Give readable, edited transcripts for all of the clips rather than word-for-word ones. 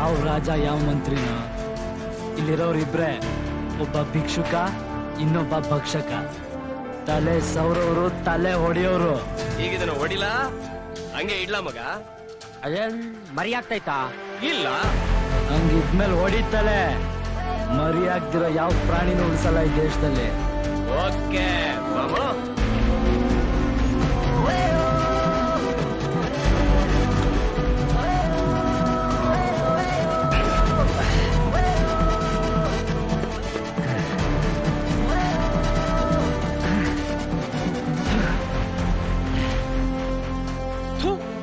ಯಾವ ರಾಜ ಯಾವ ಮಂತ್ರಿನ ಇಲ್ಲಿರೋರಿಬ್ರೆ, ಒಬ್ಬ ಭಿಕ್ಷುಕ ಇನ್ನೊಬ್ಬ ಭಕ್ಷಕ. ತಲೆ ಸೌರವ್ರು ತಲೆ ಹೊಡಿಯೋರು. ಈಗ ಇದನ್ನ ಹೊಡಿಲ ಹಂಗೆ ಇಡ್ಲಾ ಮಗ? ಅದೇನ್ ಮರಿ ಆಗ್ತೈತಾ? ಇಲ್ಲ ಹಂಗಿದ್ಮೇಲೆ ಹೊಡಿತಲೆ. ಮರಿ ಆಗ್ದಿರೋ ಯಾವ ಪ್ರಾಣಿನೂ ಉಳಿಸಲ್ಲ ಈ ದೇಶದಲ್ಲಿ. ಓಕೆ ಮಾಮು.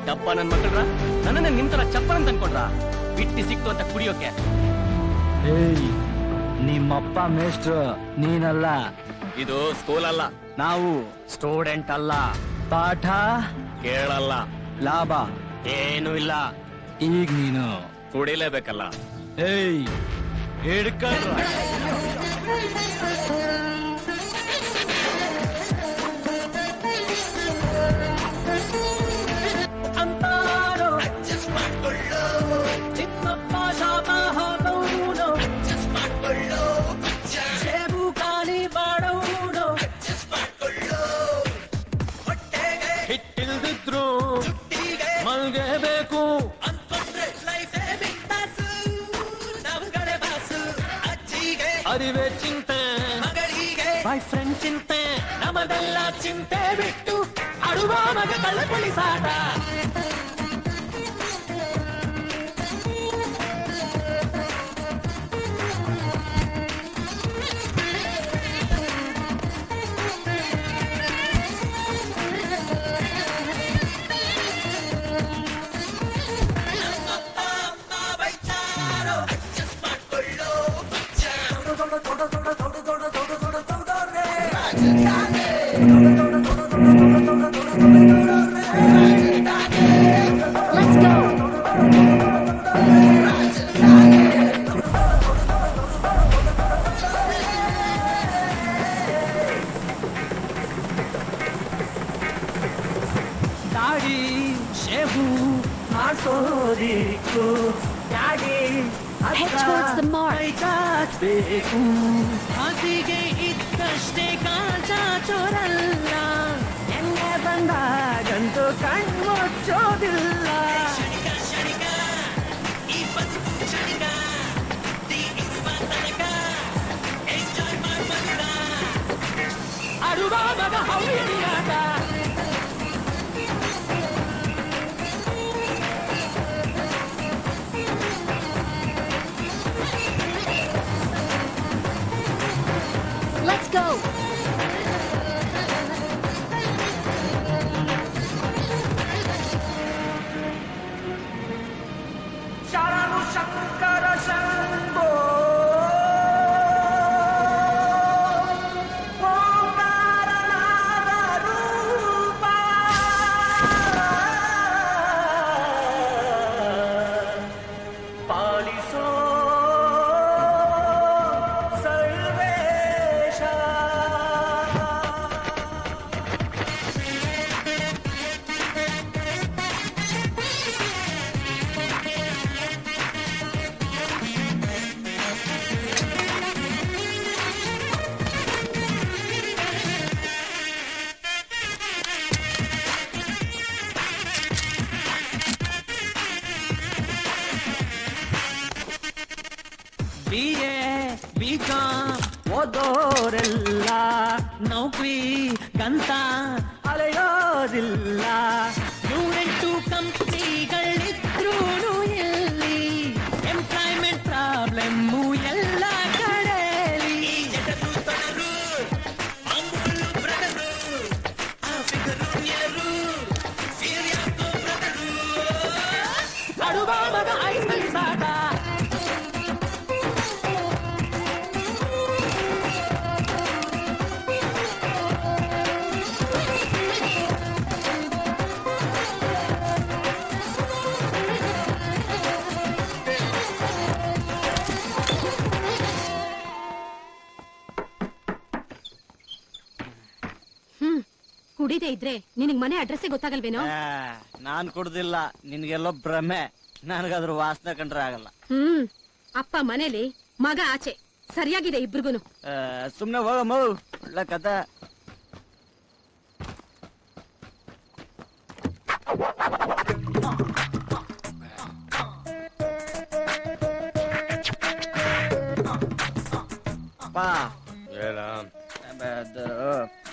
ಡಬ್ಬ ನನ್ ಮಕ್ಕಳ್ರ, ನನ್ನನ್ನ ನಿಂತರ ಚಪ್ಪಲ್ ಅಂತ ಅನ್ಕೊಂಡ್ರ? ಬಿಟ್ಟಿ ಸಿಕ್ತು ಅಂತ ಕುಡಿಯೋಕೆ. ಏಯ್, ನಿಮ್ಮಪ್ಪ ಮೇಷ್ಟ್ರು, ನೀನಲ್ಲ. ಇದು ಸ್ಕೂಲ್ ಅಲ್ಲ, ನಾವು ಸ್ಟೂಡೆಂಟ್ ಅಲ್ಲ. ಪಾಠ ಕೇಳಲ್ಲ, ಲಾಭ ಏನು ಇಲ್ಲ. ಈಗ ನೀನು ಕುಡಿಲೇಬೇಕಲ್ಲ. ಏಯ್ ಹಿಡ್ಕೊಂಡ್ರ ಹಿಟ್ಟಿಲ್ದಿದ್ರು ಮಲ್ಗೆಬೇಕು. ಅರಿವೆ ಚಿಂತೆ, ಬಾಯ್ ಫ್ರೆಂಡ್ ಚಿಂತೆ, ನಮ್ಮದೆಲ್ಲ ಚಿಂತೆ ಬಿಟ್ಟು ಅಡುವ ಮಗ ಕಳ್ಳ ಪೊಲೀಸಾಟ. Let's go. ದಾಡಿ ಶೇಬು ಮಾಡಿಸೋದಿಕ್ಕು, ಗಾಡಿ Head towards the mark. ಬೇಕು. ಹಾಸಿಗೆ ಇದ್ದಷ್ಟೇ ಕಾಚಾಚೋರಲ್ಲ, ಎಣ್ಣೆ ಬಂದಾಗಂತೂ ಕಣ್ಮುಚ್ಚೋದಿಲ್ಲ. ಕ್ಷಣಿಕ ಕ್ಷಣಿಕ ಈ ಬದುಕು ಕ್ಷಣಿಕ, ನೀ ಇರುವ ತನಕ ಎಂಜಾಯ್ ಮಾಡ್ಬಂದ ಅಡುವ ಮಗ ಹೌಯಾಟ. Let's go. ಶರಣು ಶಂಕರ ಶಂಭೋ, ಓಂಕಾರನಾದ ರೂಪ, ಪಾಲಿಸೋ ಸರ್ವೇಶ. BA BCom ಓದೋರೆಲ್ಲ ನೌಕರಿ ಗಂತ ಅಲೆಯೋದಿಲ್ಲ. 108 ಕಂಪ್ನಿಗಳಿದ್ರೂನು ಎಲ್ಲಿ ಎಂಪ್ಲಾಯ್ಮೆಂಟ್ ಪ್ರಾಬ್ಲಮ್ಮು ಎಲ್ಲ ಕಡೆಯಲ್ಲಿ. ಜಟರು ತೊಡರು ಅಂಬುಲು ಬ್ರದರು, ಆ ಫಿಗರು ಎಲ್ಲರೂ ಸೀರಿಯಾಕೋ ಬ್ರದರು. ಅಡುವ ಮಗ ಐದು ಸಾಟ. ಕುಡಿದೇ ಇದ್ರೆ ನಿನಗ್ ಮನೆ ಅಡ್ರೆಸ್ ಗೊತ್ತಾಗಲ್ವೇನೋ? ನಾನ್ ಕುಡ್ದಿಲ್ಲ, ನಿನ್ಗೆಲ್ಲೋ ಭ್ರಮೆ. ನನಗಾದ್ರೂ ವಾಸನೆ ಕಂಡ್ರೆ ಆಗಲ್ಲ. ಅಪ್ಪ ಮನೇಲಿ, ಮಗ ಆಚೆ. ಸರಿಯಾಗಿದೆ ಇಬ್ರಿಗೂನು. ಸುಮ್ನೆ ಹೋಗಮ್ಮ, ಒಳ್ಳೆ ಕತೆ.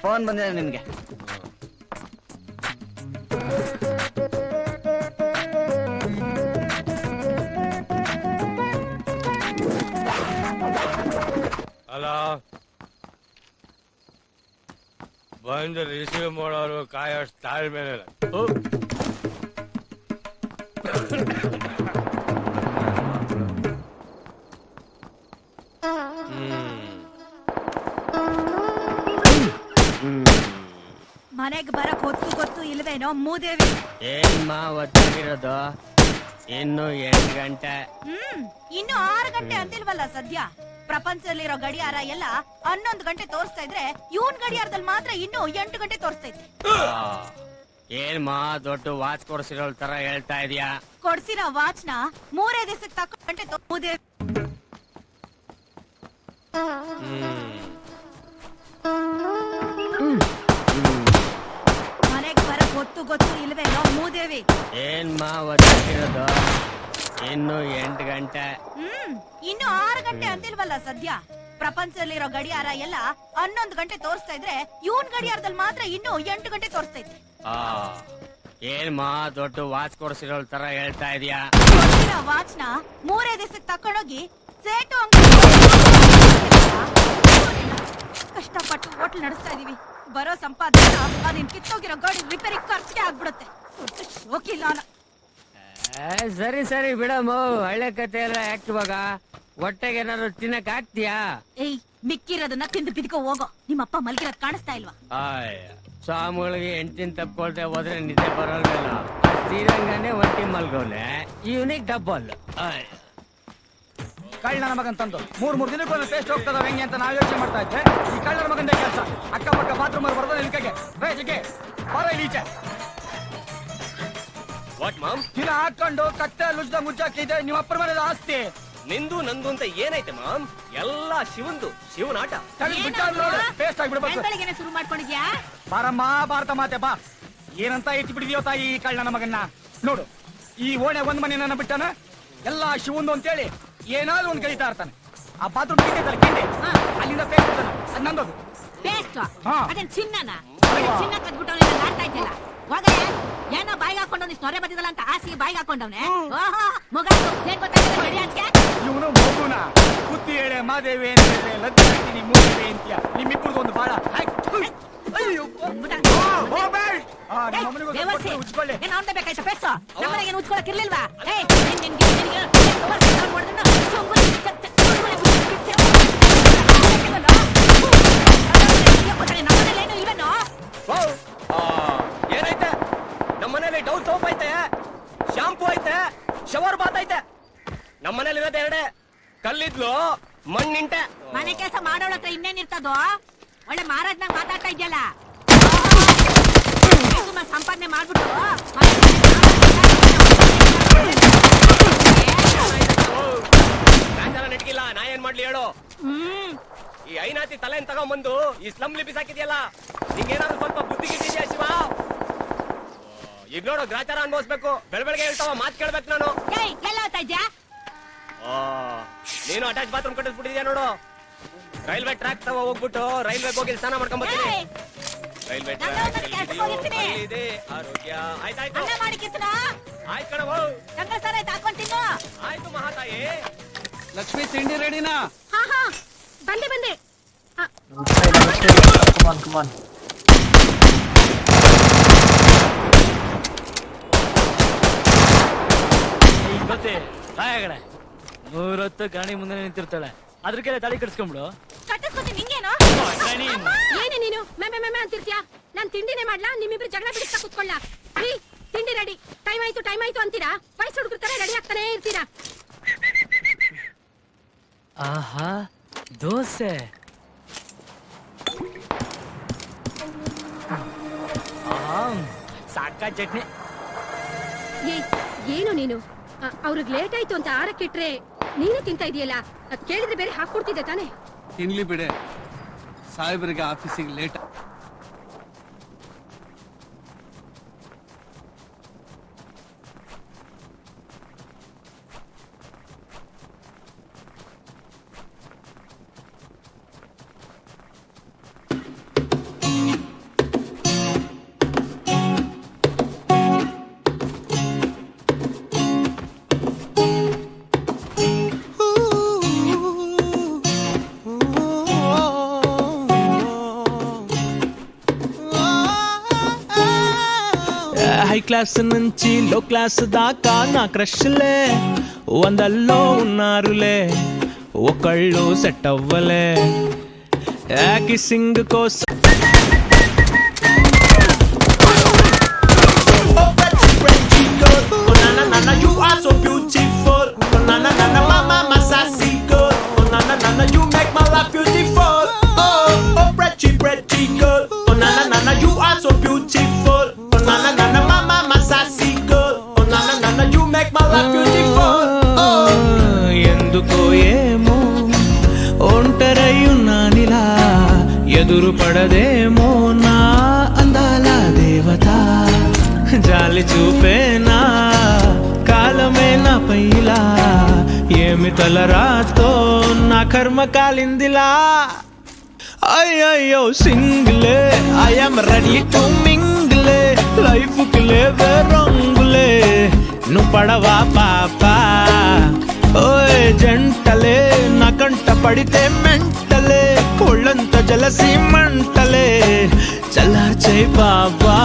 ಫೋನ್ ಬಂದಿದೆ ನಿನ್ಗೆ. ಹಲೋ, ಬಂದು ರಿಸೀವ್ ಮಾಡೋರು ಕಾಯೋಷ್ಟು ತಾಳ್ಮೆ ಇಲ್ಲ. ಮನೆಗ್ ಬರಕ್ ಗೊತ್ತು ಇಲ್ವೇನೋ ಮೂದೇವಿ. ಏನ್ ಒತ್ತಾಗಿರೋದು? ಇನ್ನು 8 ಗಂಟೆ. ಇನ್ನು 6 ಗಂಟೆ ಅಂತಿಲ್ವಲ್ಲ ಸದ್ಯ. ಪ್ರಪಂಚದಲ್ಲಿರೋ ಗಡಿಯಾರ ಎಲ್ಲ 11 ಗಂಟೆ ತೋರಿಸ್ತಾ ಇದ್ರೆ ಇವನ್ ಗಡಿಯಾರದಲ್ಲಿ ಮಾತ್ರ ಇನ್ನು 8 ಗಂಟೆ ತೋರಿಸ್ತೈತೆ. ಏನ್ ದೊಡ್ಡ ವಾಚ್ ಕೊಡ್ಸಿರೋ ತರ ಹೇಳ್ತಾ ಇದೀಯಾ? ಕೊಡ್ಸಿರೋ ವಾಚ್ನ 3 ದಿವಸಕ್ಕೆ ತಕ್ಕ ಗಂಟೆ ಮೂದೇವಿ. ಮನೆಗ್ ಬರಕ್ ಗೊತ್ತು ಇಲ್ವೇನೋ ಮೂದೇವಿ. ಏನ್ ಒತ್ತಾಗಿರೋದು? ಇನ್ನು 8 ಗಂಟೆ. ಇನ್ನು 6 ಗಂಟೆ ಅಂತಿಲ್ವಲ್ಲ ಸದ್ಯ. ಪ್ರಪಂಚದಲ್ಲಿರೋ ಗಡಿಯಾರ ಎಲ್ಲ 11 ಗಂಟೆ ತೋರಿಸ್ತಾ ಇದ್ರೆ ಇವನ್ ಗಡಿಯಾರದಲ್ಲಿ ಮಾತ್ರ ಇನ್ನು 8 ಗಂಟೆ ತೋರಿಸ್ತೈತೆ. ಏನ್ ದೊಡ್ಡ ವಾಚ್ ಕೊಡ್ಸಿರೋ ತರ ಹೇಳ್ತಾ ಇದೀಯಾ? ಕೊಡ್ಸಿರೋ ವಾಚ್ನ 3 ದಿವಸಕ್ಕೆ ತಕೊಂಡೋಗಿ ಸೇಟು ಅಂಗಡಿ ಕಷ್ಟಪಟ್ಟು ಹೋಟ್ಲ್ ನಡೆಸ್ತಾ ಇದೀವಿ. ಬರೋ ಸಂಪಾದನೆ ಅದಿನ್ ಕಿತ್ತೋಗಿರೋ ಗಾಡಿ ರಿಪೇರಿ ಖರ್ಚಿಗೆ ಆಗ್ಬಿಡುತ್ತೆ. ಹೋಗಿಲ್ಲ. ಸರಿ ಬಿಡಮ್ಮ, ಹಳೆ ಕತೆ ಎಲ್ಲ ಯಾಕೆ ಇವಾಗ? ಹೊಟ್ಟೆಗೆ ಏನಾದ್ರು ತಿನ್ನಕ್ ಆಗ್ತೀಯಾ? ಏಯ್, ಮಿಕ್ಕಿರೋದನ್ನ ತಿಂದು ಬಿದ್ಕೋ ಹೋಗೋ. ನಿಮ್ಮಪ್ಪ ಮಲ್ಗಿರೋದ್ ಕಾಣಿಸ್ತಾ ಇಲ್ವಾ? ಸ್ವಾಮಿಗಳಿಗೆ ಹೆಂಡ್ತಿನ ತಪ್ಕೊಳ್ತೆ ಹೋದ್ರೆ ನಿದ್ದೆ ಬರೋಲ್ವಲ್ಲ. ಶ್ರೀರಂಗನೇ ಒಂಟಿ ಮಲ್ಗೋನೆ, ಇವನಿಗೆ ಡಬ್ಬಲ್. ಕಳ್ಳನ ಮಗನ್ ತಂದು 3 ದಿನಕ್ಕೊಂದು ಟೇಸ್ಟ್ ಹೋಗ್ತದ ಹೆಂಗೆ ಅಂತ ನಾವು ಯೋಚನೆ ಮಾಡ್ತಾ ಇದ್ದೆ. ಈ ಕಳ್ಳನ ಮಗಂದೇ ಕೆಲಸ. ಅಕ್ಕಪಕ್ಕ ಬಾತ್ರೂಮ್ ಅಲ್ಲಿ ಬರ್ದ ನಿಲ್ಕಗೆ ರೇಜಿಗೆ ಬರ ಈಚೆ. What mom? ದಿನ ಹಾಕೊಂಡು ಕತ್ತೆ ಲುಜ್ದ ಮುಜ್ಜಾಕಿದೆ ನಿಮ್ಮ ಅಪ್ಪರ ಮನೆದ ಆಸ್ತಿ. ನಿಂದು ನಂದು ಅಂತ ಏನೈತೆ ಮಾಮ್? ಎಲ್ಲ ಶಿವನ ಆಟ. ಟೇಸ್ಟ್ ಆಗ್ಬಿಡ್ಬೇಕು. ಬೆಳಗ್ಗೆನೆ ಶುರು ಮಾಡ್ಕೊಂಡಿದ್ಯಾ? ಬಾರಮ್ಮ, ಭಾರತ ಮಾತೆ ಬಾ. ಏನಂತ ಎತ್ತಿ ಬಿಡಿದ್ಯೋ ತಾಯಿ ಈ ಕಳ್ಳನ ಮಗನ್ನ. ನೋಡು, ಈ ಓಣೆ ಒಂದ್ ಮನೆ ನನ್ನ ಬಿಟ್ಟನ, ಎಲ್ಲಾ ಶಿವಂದು ಅಂತೇಳಿ ಏನಾದ್ರು ಒಂದ್ ಕಲಿತಾ ಇರ್ತಾನೆ. ಆ ಬಾತ್ರೂಮ್ ಕಿಂಡಿ ಅಲ್ಲಿಂದ ಪೇಸ್ಟ್ ಇರ್ತಾನೆ, ಅದ್ ನಂದೋದು. ಪೇಸ್ಟ್ ಹಾ. ಅದೇನ್ ಚಿನ್ನನ? ಚಿನ್ನ ಕದ್ಬಿಟ್ಟವನೇ ಆಡ್ತಾ ಇದ್ದಿಲ್ಲ. ಹೋಗಲೇ ಏನೋ ಬಾಯಿಗೆ ಹಾಕೊಂಡು ನೀ ಸೊರೆ ಬಂದಿದಲ್ಲ ಅಂತ ಆಸಿಗೆ ಬಾಯಿಗೆ ಹಾಕೊಂಡವನೆ. ಮಗ ಏನ್ ಗೊತ್ತಾಗ್ತದೆ ರೆಡಿ ಅಂತ್ಕೆ? ಇವನು ಮಗುನ ಬುದ್ಧಿ ಹೇಳೆ ಮಾದೇವಿ ಅಂತ ಹೇಳಿದ್ರೆ ಲದ್ದೆ ಹಾಕ್ತೀನಿ ಮೂದೇವಿ ಅಂತ್ಯ. ನಿಮ್ಮಿಬ್ಬರದು ಒಂದು ಬಾಳ. ಅಯ್ಯೋ ಉಚ್ಕೊಳ್ಳಿ. ಏನ್ ಅವ್ನ್ದೇ ಬೇಕಾಯ್ತು ಪೇಸ್ಟ್? ನಮ್ಮನೆಗೆ ಏನು ಉಚ್ಕೊಳಕ್ ಇರ್ಲಿಲ್ವಾ? ನಮ್ಮನೇಲೇನು ಇಲ್ವೇನೋ? ಏನೈತೆ ನಮ್ಮನೇಲಿ? ಡೌಲ್ ಸೋಪ್ ಐತೆ, ಶಾಂಪೂ ಐತೆ, ಶವರ್ ಬಾತ್ ಐತೆ. ನಮ್ಮನೇಲಿ ಇರೋದೇ ಎರಡೇ, ಕಲ್ಲಿದ್ಲು ಮಣ್ಣಿಂಟೆ. ಮನೆ ಕೆಲಸ ಮಾಡೋಳ ಹತ್ರ ಇನ್ನೇನಿರ್ತದೋ? ಒಳ್ಳೆ ಮಹಾರಾಜ್ನಾಗ ಮಾತಾಡ್ತಾ ಇದ್ಯಲ್ಲ. ಸಂಪಾದನೆ ಮಾಡ್ಬಿಟ್ಟು ನೆಟ್ಗಿಲ್ಲ. ನಾ ಏನ್ ಮಾಡ್ಲಿ ಹೇಳು? ಈ ಐನಾತಿ ತಲೆನ್ ತಗೊಂಬಂದು ಈ ಸ್ಲಮ್ ಲಿಪಿಸ್ ಹಾಕಿದ್ಯಲ್ಲ, ನಿಂಗೇನಾದ್ರು ಸ್ವಲ್ಪ ಬುದ್ಧಿ ಗಿದ್ದಿದ್ಯಾ ಶಿವ? ಈಗ ನೋಡು, ಗ್ರಾಚಾರ ಅನ್ಭವಿಸ್ಬೇಕು. ಬೆಳಗ್ಗೆ ಹೇಳ್ತಾವ, ಮಾತ್ ಕೇಳ್ಬೇಕು ನಾನು. ಎಲ್ಲ ಹೋಗ್ತಾ ಇದ್ಯಾ? ನೀನು ಅಟ್ಯಾಚ್ ಬಾತ್ರೂಮ್ ಕಟ್ಟಿಸ್ಬಿಟ್ಟಿದ್ಯಾ ನೋಡು. ರೈಲ್ವೆ ಟ್ರ್ಯಾಕ್ ತವ ಹೋಗ್ಬಿಟ್ಟು ರೈಲ್ವೆ ಹೋಗಿ ಸ್ನಾನ ಮಾಡ್ಕೊಂಬತ್ತೀನಿ. ರೈಲ್ವೆ ಇದೆ ಆರೋಗ್ಯ. ಆಯ್ತಾಯ್ತು, ಅನ್ನ ಮಾಡಿಕಿತ್ತನ? ಆಯ್ತು ಕಣವ. ತಂಗಳ ಸರ ಹಾಕೊಂಡ್ ತಿನ್ನು. ಆಯ್ತು ಮಹಾತಾಯಿ. ಲಕ್ಷ್ಮಿ, ತಿಂಡಿ ರೆಡಿನಾ? ಹಾ ಬಂದೆ. ಗೊತ್ತೇ ತಾಯಗಡೆ 100 ಗಾಣಿ ಮುಂದೆ ನಿಂತಿರ್ತಾಳೆ. ಅದ್ರಕ್ಕೆಲ್ಲ ತಲೆ ಕೆಡಿಸ್ಕೊಂಡ್ಬಿಡು. ಕಟ್ಟಿಸ್ಕೊತೀನಿ. ನಿಂಗೇನು? ಏನೇ ನೀನು ಮೆಮೆ ಅಂತಿರ್ತೀಯ? ನಾನ್ ತಿಂಡಿನೇ ಮಾಡ್ಲಾ? ನಿಮ್ಮಿಬ್ರು ಜಗಳ ಬಿಡಿಸ್ತಾ ಕುತ್ಕೊಳ್ಳ. ತಿಂಡಿ ರೆಡಿ. ಟೈಮ್ ಆಯ್ತು ಅಂತೀರಾ? ವಯಸ್ಸು ಹುಡುಗರ ತರ ರೆಡಿ ಆಗ್ತಾನೆ ಇರ್ತೀರಾ. ಆಹಾ, ದೋಸೆ. ಸಾಕ ಚಟ್ನಿ. ಏನು ನೀನು ಅವ್ರಿಗೆ ಲೇಟ್ ಆಯ್ತು ಅಂತ ಆರಕ್ಕಿಟ್ರೆ ನೀನೇ ತಿಂತಾ ಇದೆಯಲ್ಲ ಕೇಳಿದ್ರೆ ಬೇರೆ ಹಾಕೊಡ್ತಿದ್ದೆ ತಾನೇ. ತಿನ್ಲಿ ಬಿಡೆ, ಸಾಹೇಬರಿಗೆ ಆಫೀಸಿಗೆ ಲೇಟ್. హై క్లాస్ నుంచి లో క్లాస్ దాకా నా క్రష్లే వందల్లో ఉన్నారులే, ఒకళ్ళు సెట్ అవ్వలే కిస్సింగ్ కోసం. ఎందుకో ఏమో ఒంటరయ్యున్నానిలా, ఎదురు పడదేమో నా అందాల దేవత. జాలి చూపేనా కాలమే నా పైలా, ఏమి తలరాతో నా కర్మ కాలిందిలా. అయ్యయ్యో సింగిలే, ఐఎమ్ రెడీ టు మింగిలే, లైఫ్ కి లేవే రంగులే, నువ్వు పడవా పాపా. ఓయ్ జంటలే నా కంట పడితే మెంటలే, ఒళ్ళంత jealousy మంటలే, చల్లార్చే Baba.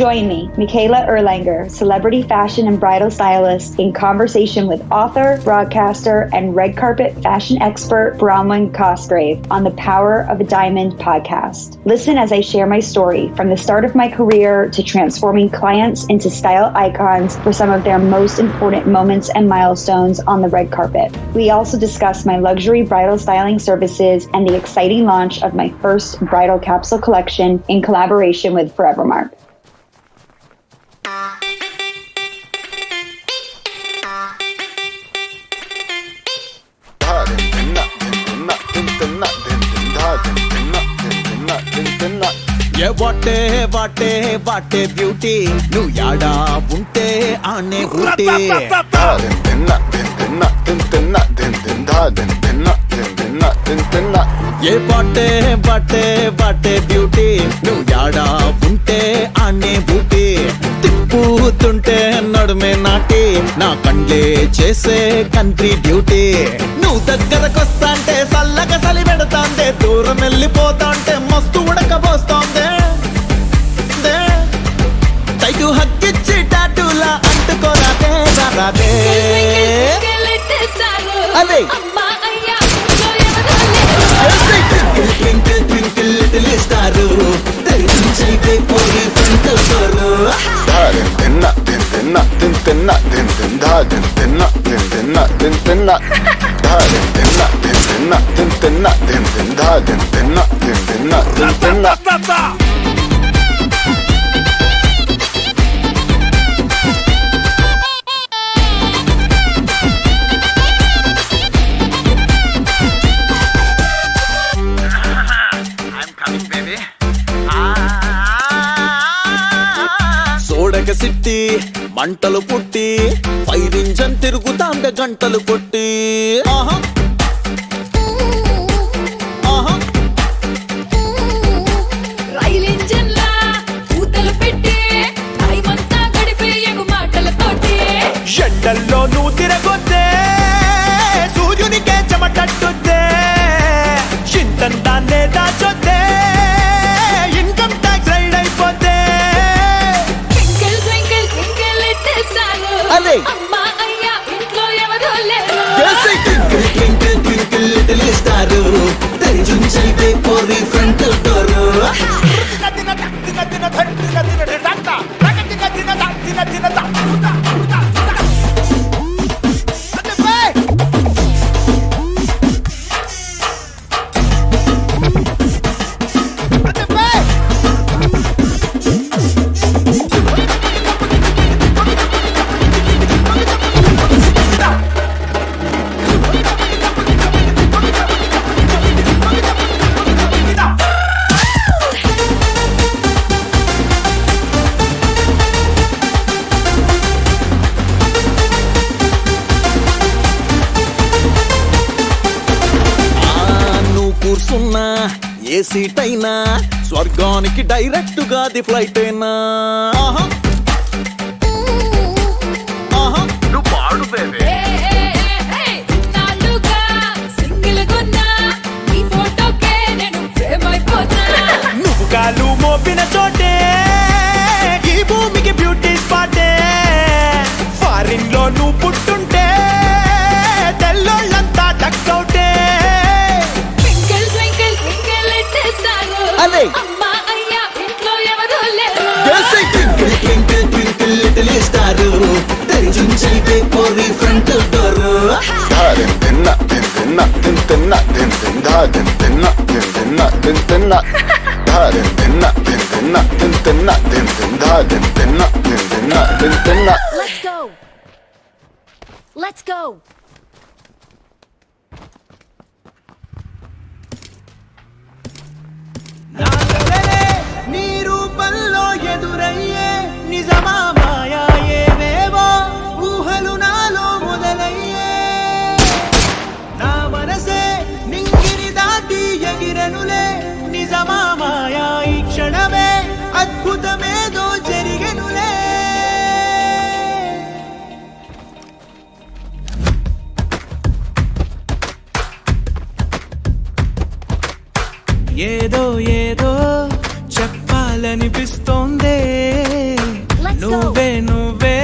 Join me, Michaela Erlanger, celebrity fashion and bridal stylist, in conversation with author, broadcaster, and red carpet fashion expert Bronwyn Cosgrave on the Power of a Diamond podcast. Listen as I share my story from the start of my career to transforming clients into style icons for some of their most important moments and milestones on the red carpet. We also discuss my luxury bridal styling services and the exciting launch of my first bridal capsule collection in collaboration with Forevermark. A what a what a what a beauty, నువ్వు యాడా ఉంటే ఆనే ఊటీ. ఏ what a what a what a beauty, నువ్వు యాడా ఉంటే ఆనే ఊటీ. తిప్పుతుంటే నడుమే నాటి, నా కండ్లే చేసే కంట్రీ బ్యూటీ. నువ్వు దగ్గరకొస్తాంటే సల్లగా సలి పెడతాందే, దూరం వెళ్ళిపోతాంటే మస్తు ఉడకబోస్తోందే. తైటు హక్కిచ్చి టాటూలా అంటుకోరాదే రాదే. అదే ట్వింకిల్ ట్వింకిల్ లిటిల్ స్టారు, తెరిచించైతే పోయి ఫ్రంట్ డోరు. సోడక సిట్టి మంటలు పుట్టి, ఫైర్ ఇంజన్ తిరుగుతాండే గంటలు కొట్టి. రైల్ ఇంజన్ లా ఊతలు పెట్టి టైమంతా గడిపేయకు మాటలతోటి. ఎండల్లో నువ్వు తిరగొద్దే, సూర్యునికే చెమటట్టుద్దే, ఇంతంతాన్నే దాచొద్దే, ఇన్కమ్ ట్యాక్స్ రైడ్ అయిపోద్దే. అదే అమ్మా అయ్యా ఇంట్లో ఎవరో లేరు. ట్వింకిల్ ట్వింకిల్ లిటిల్ పోరి ఫ్రంట్ డోరు కూర్చున్నా ఏ సీట్ అయినా స్వర్గానికి డైరెక్ట్ గా ది ఫ్లైట్ అయినా నువ్వు పాడు బేబీ నువ్వు కాలు మోపిన చోటే ఈ భూమికి బ్యూటీ స్పాటే ఫారిన్ లో నువ్వు పుట్టుంటే తెల్లోళ్ళంతా డక్కౌటే Let's go. నీ రూపంలో ఎదురయ్యే నిజమా మాయా ఏవేవో ఊహలు నాలో మొదలయ్యే నా మనసే నింగిని దాటి ఎగిరనులే నిజమా మాయా ఈ క్షణమే అద్భుతమేదో జరిగెనులే ఏదో ఏదో చెప్పాలనిపిస్తోందే నువ్వే నువ్వే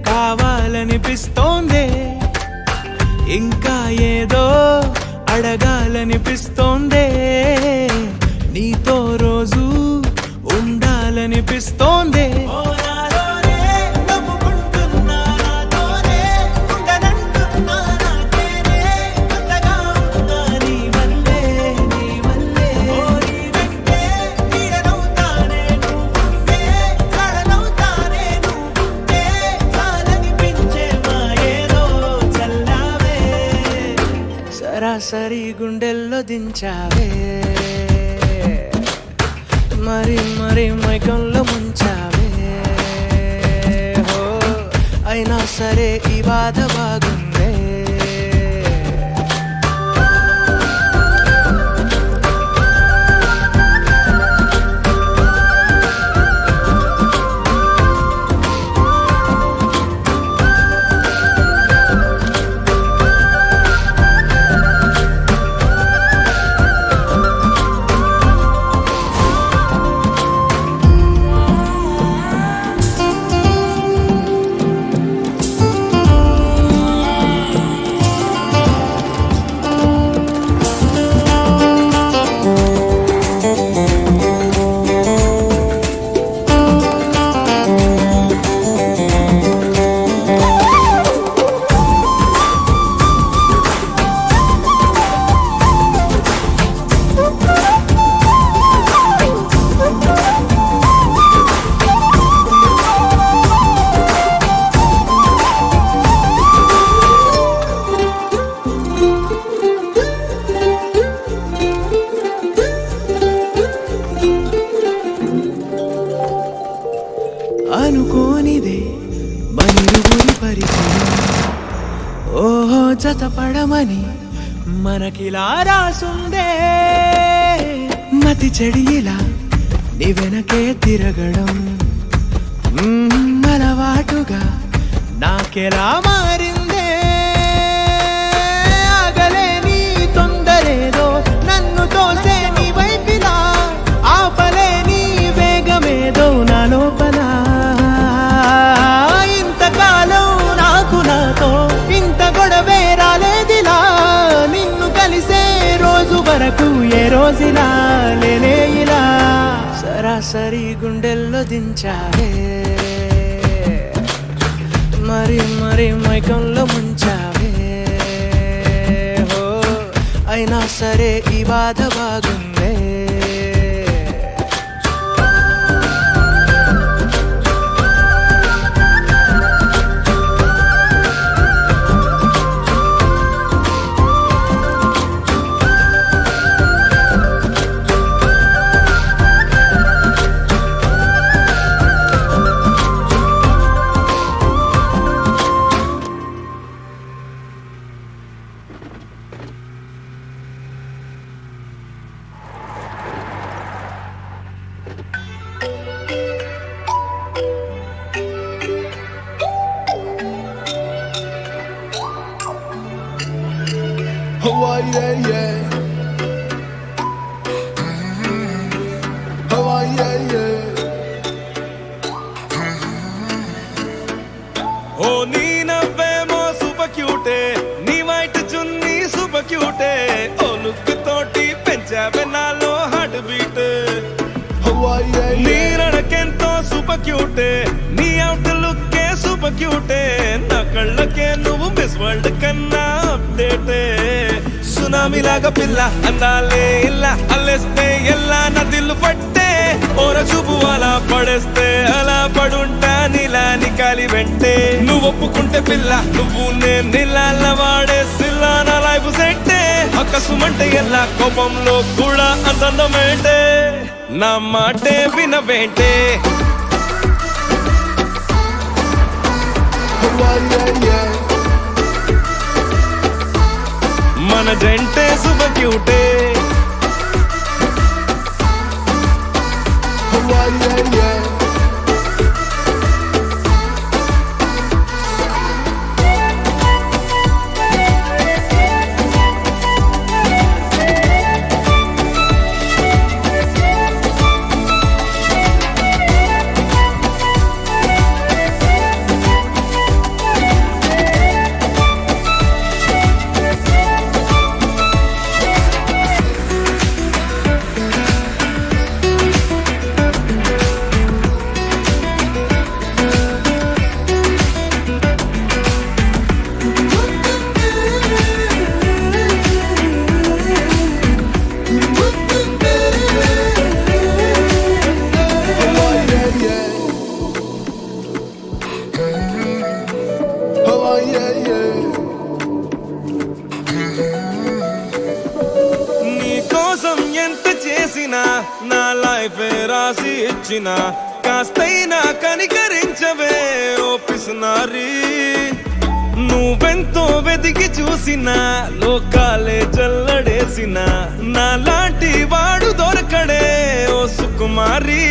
కావాలనిపిస్తోందే ఇంకా ఏదో అడగాలనిపిస్తోందే నీతో రోజు ఉండాలనిపిస్తోందే సరి గుండెల్లో దించావే మరి మరి మైకంలో ముంచావే హో అయినా సరే ఈ బాధ బాగుందే అనుకోనిదే మనిరువురి పరిచయం ఓహో జతపడమని మనకిలా రాసుందే మతి చెడిలా నీ వెనకే తిరగడం అలవాటుగా నాకెలా మారిందే ఆగలేని తొందరేదో నన్ను తోసే నీ వైపిలా ఆపలేని వేగమేదో నా లోపల ఇంతకాలం నాకు నాతో ఇంత గొడవే రాలేదిలా నిన్ను కలిసే రోజు వరకు ఏ రోజులా సరాసరి గుండెల్లో దించావే, మరి మరి మైకంలో ముంచావే. హో అయినా సరే ఈ బాధ బాగుందే. ఓ నీ నవ్వేమో సూపర్ క్యూటే, నీ వైట్ చున్నీ సూపర్ క్యూటే, ఓ లుక్ తోటి పెంచావే నాలో హార్ట్ బీట్. నీ నడకెంతో సూపర్ క్యూటే, నీ అవుట్ లుక్కే సూపర్ క్యూటే, నా కళ్ళకే నువ్వు మిస్ వరల్డ్ కన్నా అప్డేటే. సునామీలాగా పిల్ల అందాలే ఇలా అల్లేస్తే ఎల్లా నా దిల్లు పట్టే, ఓర చూపు అలా పడేస్తే అలా పడుంటా నీలా నికాలి వెంటే. నువ్వు ఒప్పుకుంటే పిల్ల నువ్వు నేను నీళ్ళ వాడేసిల్లా నా లైఫ్ సెట్టే. అక్కసుమంటే ఎల్లా కోపంలో కూడా అంతందమేంటే, నా మాటే వినవేంటే. మన జంటే సూపర్ క్యూటే. నా లైఫ్ రాసి ఇచ్చిన కాస్తైనా కనికరించవే ఓ పిసినారి. నువ్వెంతో వెతికి చూసిన లోకాలే జల్లడేసిన నాలాంటి వాడు దొరకడే ఓ సుకుమారి.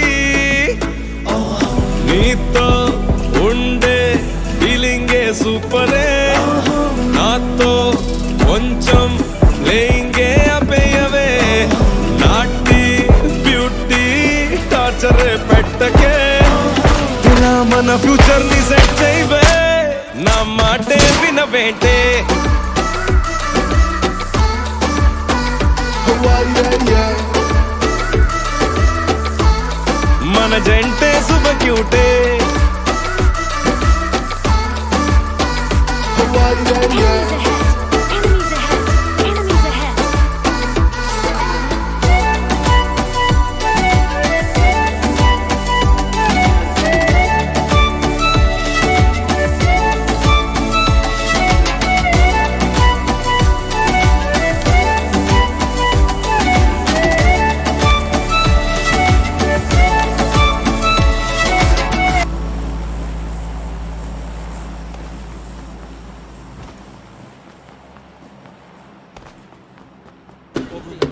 నీతో ఉండే ఫీలింగే సూపరే, నాతో కొంచెం లేంగే అపేయవే. నాటి బ్యూటీ టార్చర్ పెట్టకే, ఇలా మన ఫ్యూచర్ ని సెట్ చేయవే. నా మాటే వినవేంటే. మన జంటే సూపర్ క్యూటే.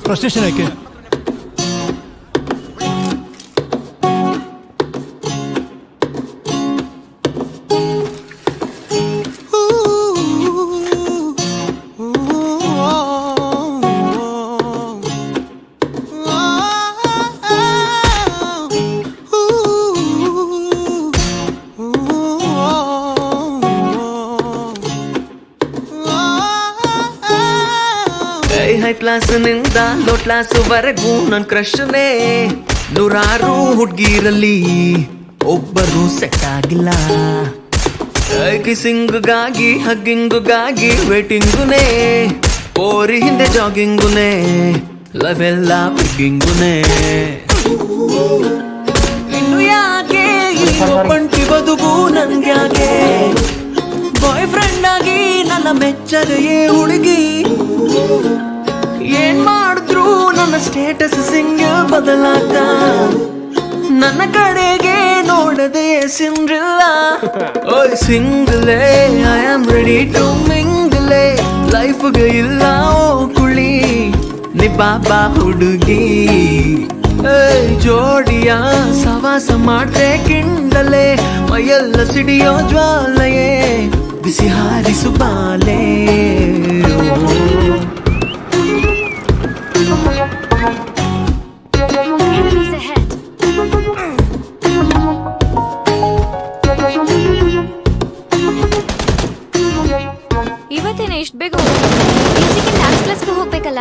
फ्रस्ट्रेशन है क्या? ಹೈ ಕ್ಲಾಸ್ ನಿಂದ ಲೋ ಕ್ಲಾಸ್ ವರೆಗೂ ನನ್ ಕ್ರಶ್ನೇ ನೂರಾರು ಹುಡ್ಗಿರಲ್ಲಿ ಒಬ್ಬರು ಸೆಟ್ ಆಗಿಲ್ಲ. ಕಿಸಿಂಗುಗಾಗಿ ಹಗ್ಗಿಂಗುಗಾಗಿ ವೇಟಿಂಗುನೇ, ಓರಿ ಹಿಂದೆ ಜಾಗಿಂಗುನೇ, ಲವ್ ಎಲ್ಲ ಬಿಗ್ಗಿಂಗುನೇ. ಇನ್ನು ಯಾಕೆ ಈ ಒಬ್ಬಂಟಿ ಬದುಕು ನಂಗ್ಯಾಕೆ, ಬಾಯ್ ಫ್ರೆಂಡ್ ಆಗಿ ನನ್ನ ಮೆಚ್ಚದೆಯೇ ಹುಡುಗಿ. ಏನ್ ಮಾಡಿದ್ರು ನನ್ನ ಸ್ಟೇಟಸ್ ಸಿಂಗಲ್ ಬದಲಾಗ, ನನ್ನ ಕಡೆಗೆ ನೋಡದೆ ಸಿಂಡ್ರಿಲ್ಲ. ಓಯ್ ಸಿಂಗಲೇ ಐ ಆಮ್ ರೆಡಿ ಟು ಮಿಂಗಲೇ, ಲೈಫ್ಗೆ ಇಲ್ಲ ಓ ಕುಳಿ ನಿ ಬಾಬಾ ಹುಡುಗಿ. ಜೋಡಿಯ ಸವಾಸ ಮಾಡ್ರೆ ಕಿಂಡಲೆ, ಮೈಯೆಲ್ಲ ಸಿಡಿಯೋ ಜ್ವಾಲೆಯೇ ಬಿಸಿ ಹಾರಿಸು ಬಾಲೆ. ಇವತ್ತೇನೆ ಇಷ್ಟು ಬೇಗ ಡ್ಯಾನ್ಸ್ ಕ್ಲಾಸ್ಗೆ ಹೋಗ್ಬೇಕಲ್ಲ.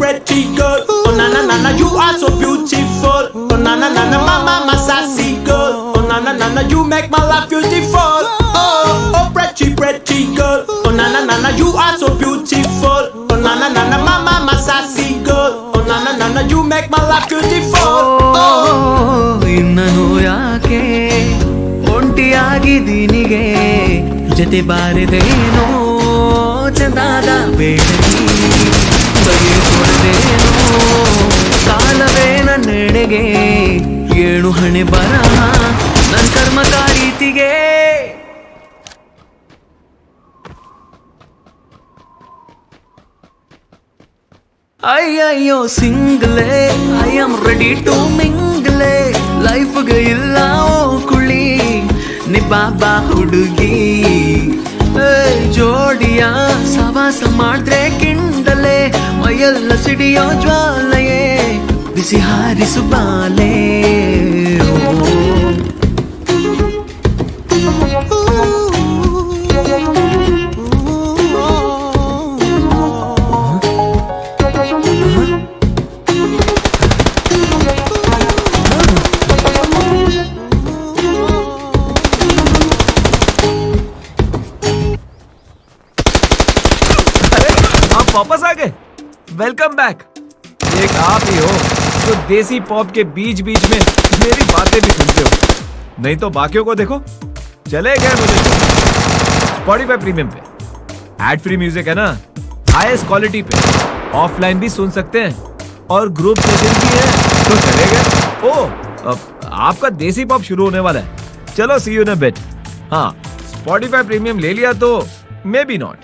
Pretty girl, oh na na na na, you are so beautiful. Oh na na na na, mama, my sassy girl. Oh na na na na, you make my life beautiful. Oh pretty girl, oh na na na na, you are so beautiful. Oh na na na na, mama, my sassy girl. Oh na na na na, you make my life beautiful. ಇನ್ನನು ಯಾಕೆ ಒಂಟಿಯಾಗಿದ್ದೀನಿಗೆ, ಜೊತೆ ಬಾರಿದೇನೋ ಚಂದಾದ ಬೇಡಗಿ, ಬಗೆ ಕೊಡದೇನೋ ಕಾಲವೇ ನನ್ನೆಡೆಗೆ. ಏಳು ಹಣೆ ಬರಹ ನನ್ನ ಕರ್ಮದ ರೀತಿಗೆ. ಅಯ್ಯಯ್ಯೋ ಸಿಂಗಲೇ ಐ ಆಮ್ ರೆಡಿ ಟು ಮಿಂಗಲೇ, ಲೈಫ್ಗೆ ಇಲ್ಲ ಓ ಕುಳಿ ನಿ ಬಾಬಾ ಹುಡುಗಿ. ಜೋಡಿಯ ಸವಾಸ ಮಾಡಿದ್ರೆ ಕಿಂಡಲೆ, ಮೈಯೆಲ್ಲ ಸಿಡಿಯೋ ಜ್ವಾಲೆಯೇ ಬಿಸಿ ಹಾರಿಸು ಬಾಲೆ. वापस आ गए, वेलकम बैक। एक आप ही हो जो देसी पॉप के बीच बीच में मेरी बातें भी सुनते हो, नहीं तो बाकियों को देखो चले गए मुझे। स्पॉटिफाई प्रीमियम पे एड फ्री म्यूजिक है ना, हाईएस्ट क्वालिटी पे, ऑफलाइन भी सुन सकते हैं और ग्रुप सेशन भी है तो चले गए। ओ आपका देसी पॉप शुरू होने वाला है, चलो सी यू इन अ बिट। हाँ स्पॉटिफाई प्रीमियम ले लिया तो मे बी नॉट।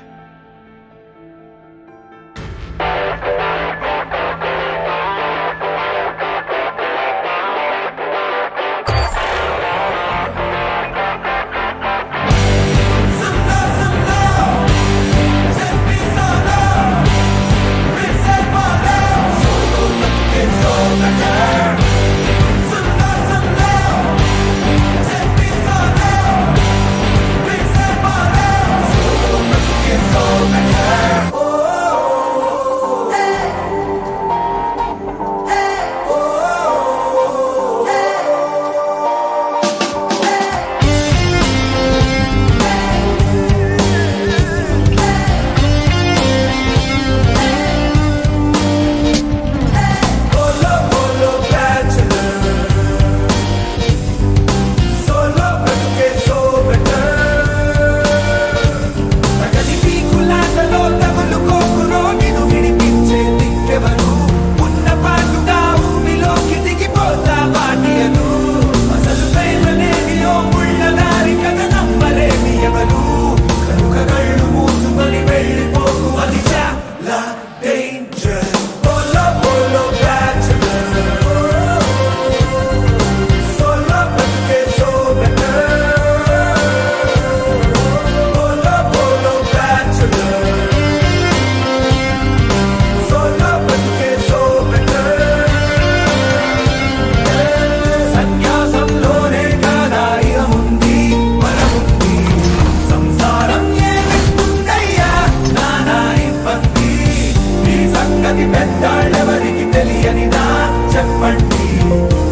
చెప్పండి,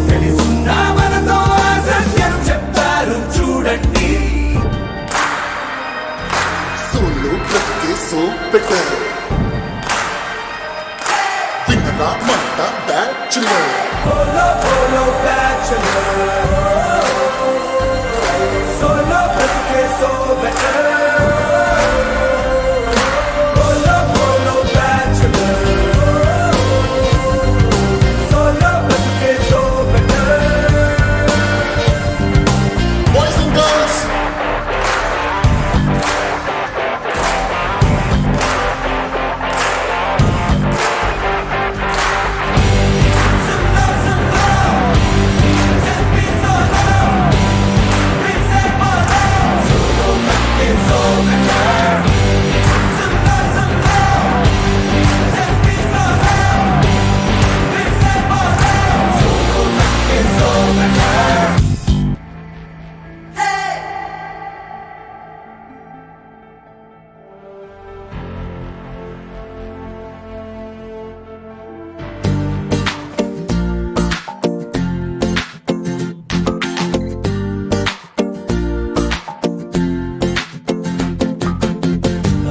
తెలుసున్నా మనతో ఆ సత్యం చెప్తారు చూడండి. Solo perché so better. Vinna Manta Bachelor. Bolo bolo bachelor, solo perché so better. Bolo bolo bachelor, solo perché so better. Boys and girls.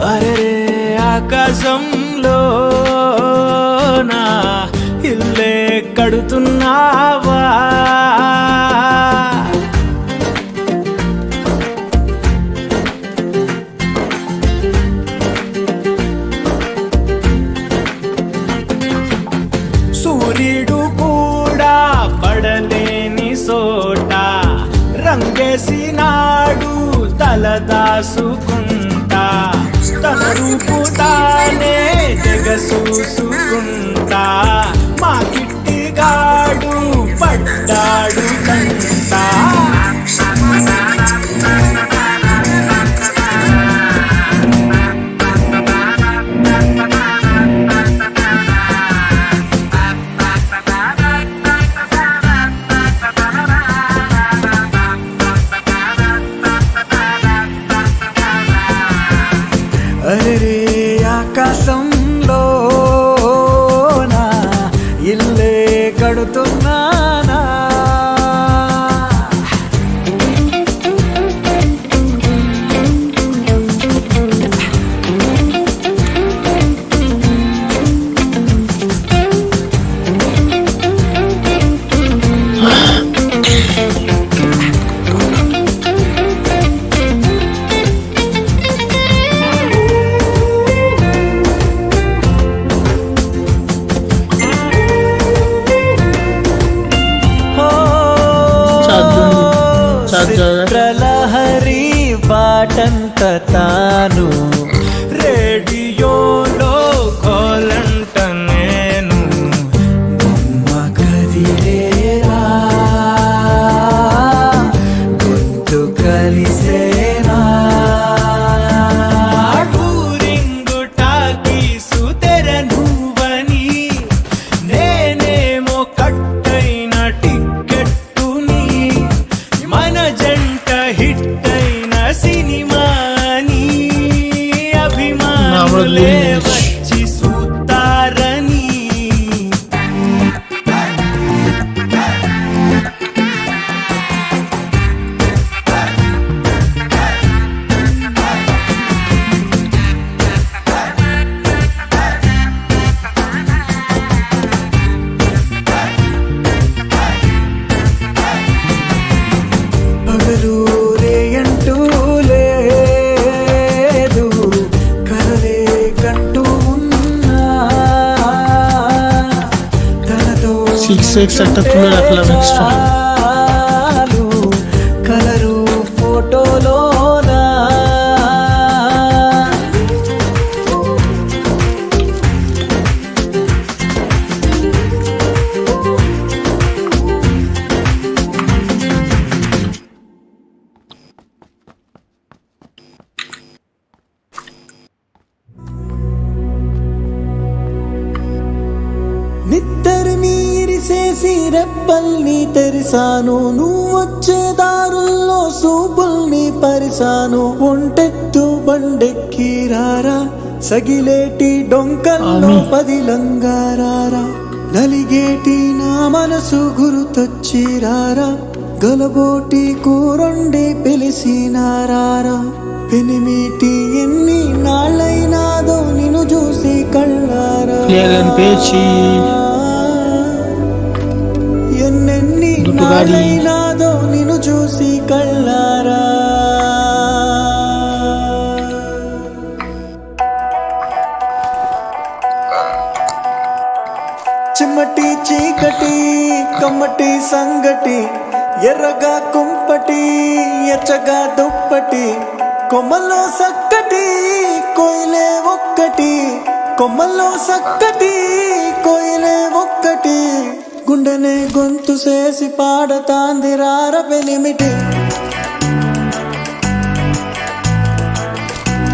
అరే ఆకాశంలో నా ఇల్లే కడుతున్నావా, సూర్యుడు కూడా పడలేని సోట రంగేసినాడు తలదాసుకుంటా, తన రూపు తానే తెగసూసుకుంటా, మా కిట్టిగాడు పడ్డాడు కంటా. అరే ఆకాశంలో నా ఇల్లే కడుతున్నానా, చిత్రలహరి పాటంత తాను, రేడియోలో కోలంట నేను, బొమ్మ కదిలేరా గొంతు కలిసేనా, టూరింగు టాకీసు తెర నువ్వని, నేనేమో కట్టైన టిక్కెట్టుని, మన జంట హిట్ అయిన సినిమాని, అభిమానులే వచ్చి సూతారని. పగలు రేయంటూ లేదు, కలలే కంటూ ఉన్నా, తనతో కలరు ఫోటోలోనా. నిద్దరు నీరిసేసి రెప్పల్ని తెరిసాను, నువ్వొచ్చే దారుల్లో సూపుల్ని పరిసాను, ఒంటెత్తు బండెక్కి రారా, సగిలేటి డొంకల్లో పదిలంగారారా, నలిగేటి నా మనసు గురుతొచ్చి రారా గలబోటి కూరొండి పిలిసినారారా పెనిమిటి ఎన్ని నాళ్ళైనాదో నిన్ను చూసి కళ్ళారా ఎన్నెన్ని నాళ్ళైనాదో నిన్ను చూసి కళ్ళారా చిమ్మటి చీకటి కమ్మటి సంగటి ఎర్రగా కుంపటి ఎచ్చగా దుప్పటి కొమ్మల్లో సక్కటి కోయిలే ఒక్కటి కొమ్మల్లో సక్కటి కోయిలే ఒక్కటి గుండెనే గొంతు చేసి పాడతాంది రార పెనిమిటి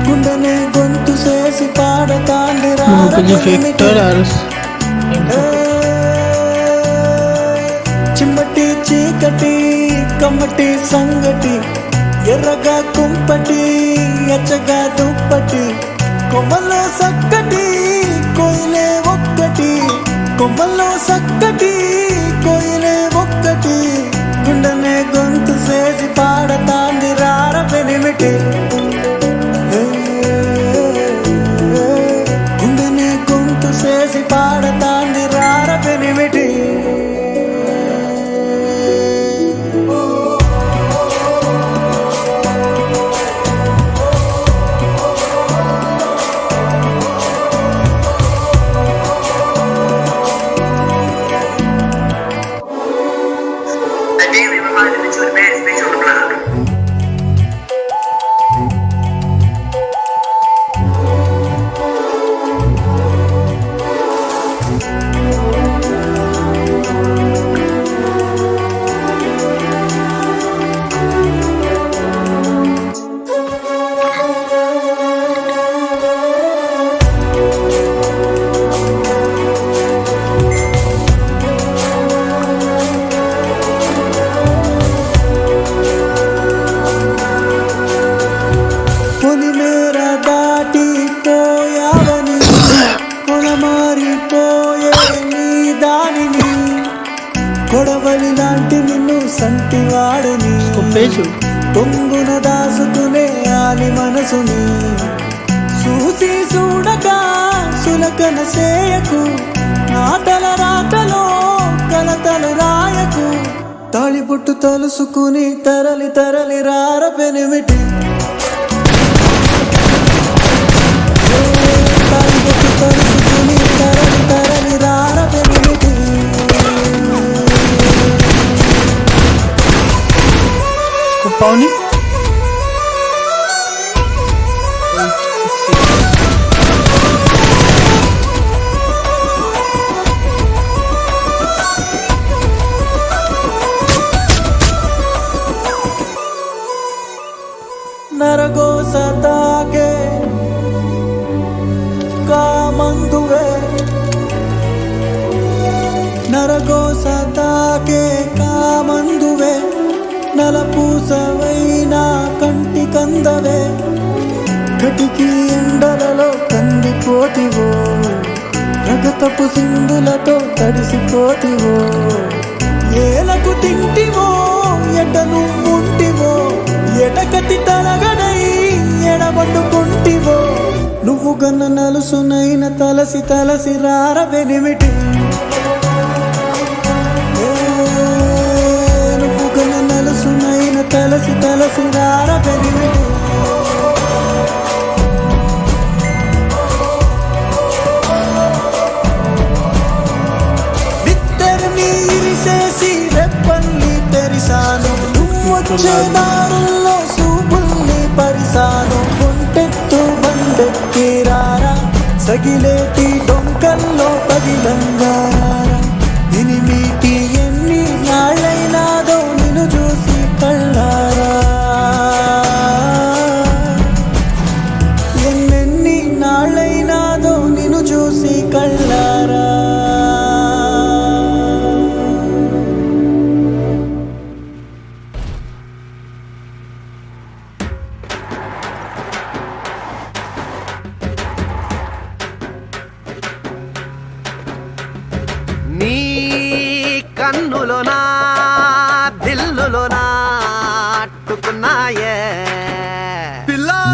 గుండెనే గొంతు చేసి పాడతాంది రార పెనిమిటి చిమ్మటి చీకటి కమ్మటి సంగటి ఎర్రగా కుంపటి ఎచ్చగా దుప్పటి కొమ్మల్లో సక్కటి కోయిలే ఒక్కటి కొమ్మల్లో సక్కటి కోయిలే ఒక్కటి గుండెనే గొంతు చేసి పాడతాంది రార పెనిమిటి గుండెనే గొంతు చేసి పాడతాంది రార పెనిమిటి కొడవలి లాంటి నిన్ను సంటివాడని పొంగున దాసుకునే ఆని మనసుని చూసి చూడక సులకన సేయకు నాటల రాటలో కలతలు రాయకు తాళిబొట్టు తలుసుకుని తరలి తరలి రార పెనిమిటి తాళిబొట్టు తలుసుకుని తరలి తరలి రార పెనిమిటి Pauni నరగోస తాకే కామందువే నరగోస తాకే కామందువే నలపూసవైనా కంటి కందవే కటికి ఎండలలో కందిపోతివో రగతపు సింధులతో తడిసిపోతివో ఏలకు తింటివో ఎట నువ్వుంటివో ఎటకతి తలగడై ఎడబట్టుకుంటివో నువ్వు గన్న నలుసునైన తలసి తలసి రార వెనిమిటి నలుసునైన తలసి తలసి రార వెనిమిటి బిత్తర్ని ఇరిసేసి రెప్పల్ని తెరిసాను నువ్వొచ్చే దారుల్లో సూపుల్ని పరిసాను గుంటెత్తు బండెక్కి రారా సగిలేటి డొంకల్లో పగిలంగారా ఎనిమిటి ఎన్ని నాళ్ళైనాదో నిన్ను చూసి కళ్ళారా ఎన్నెన్ని నాళ్ళైనాదో నిన్ను చూసి కళ్ళారా కన్నులోనా దిల్లులోనా అట్టుకున్నాయే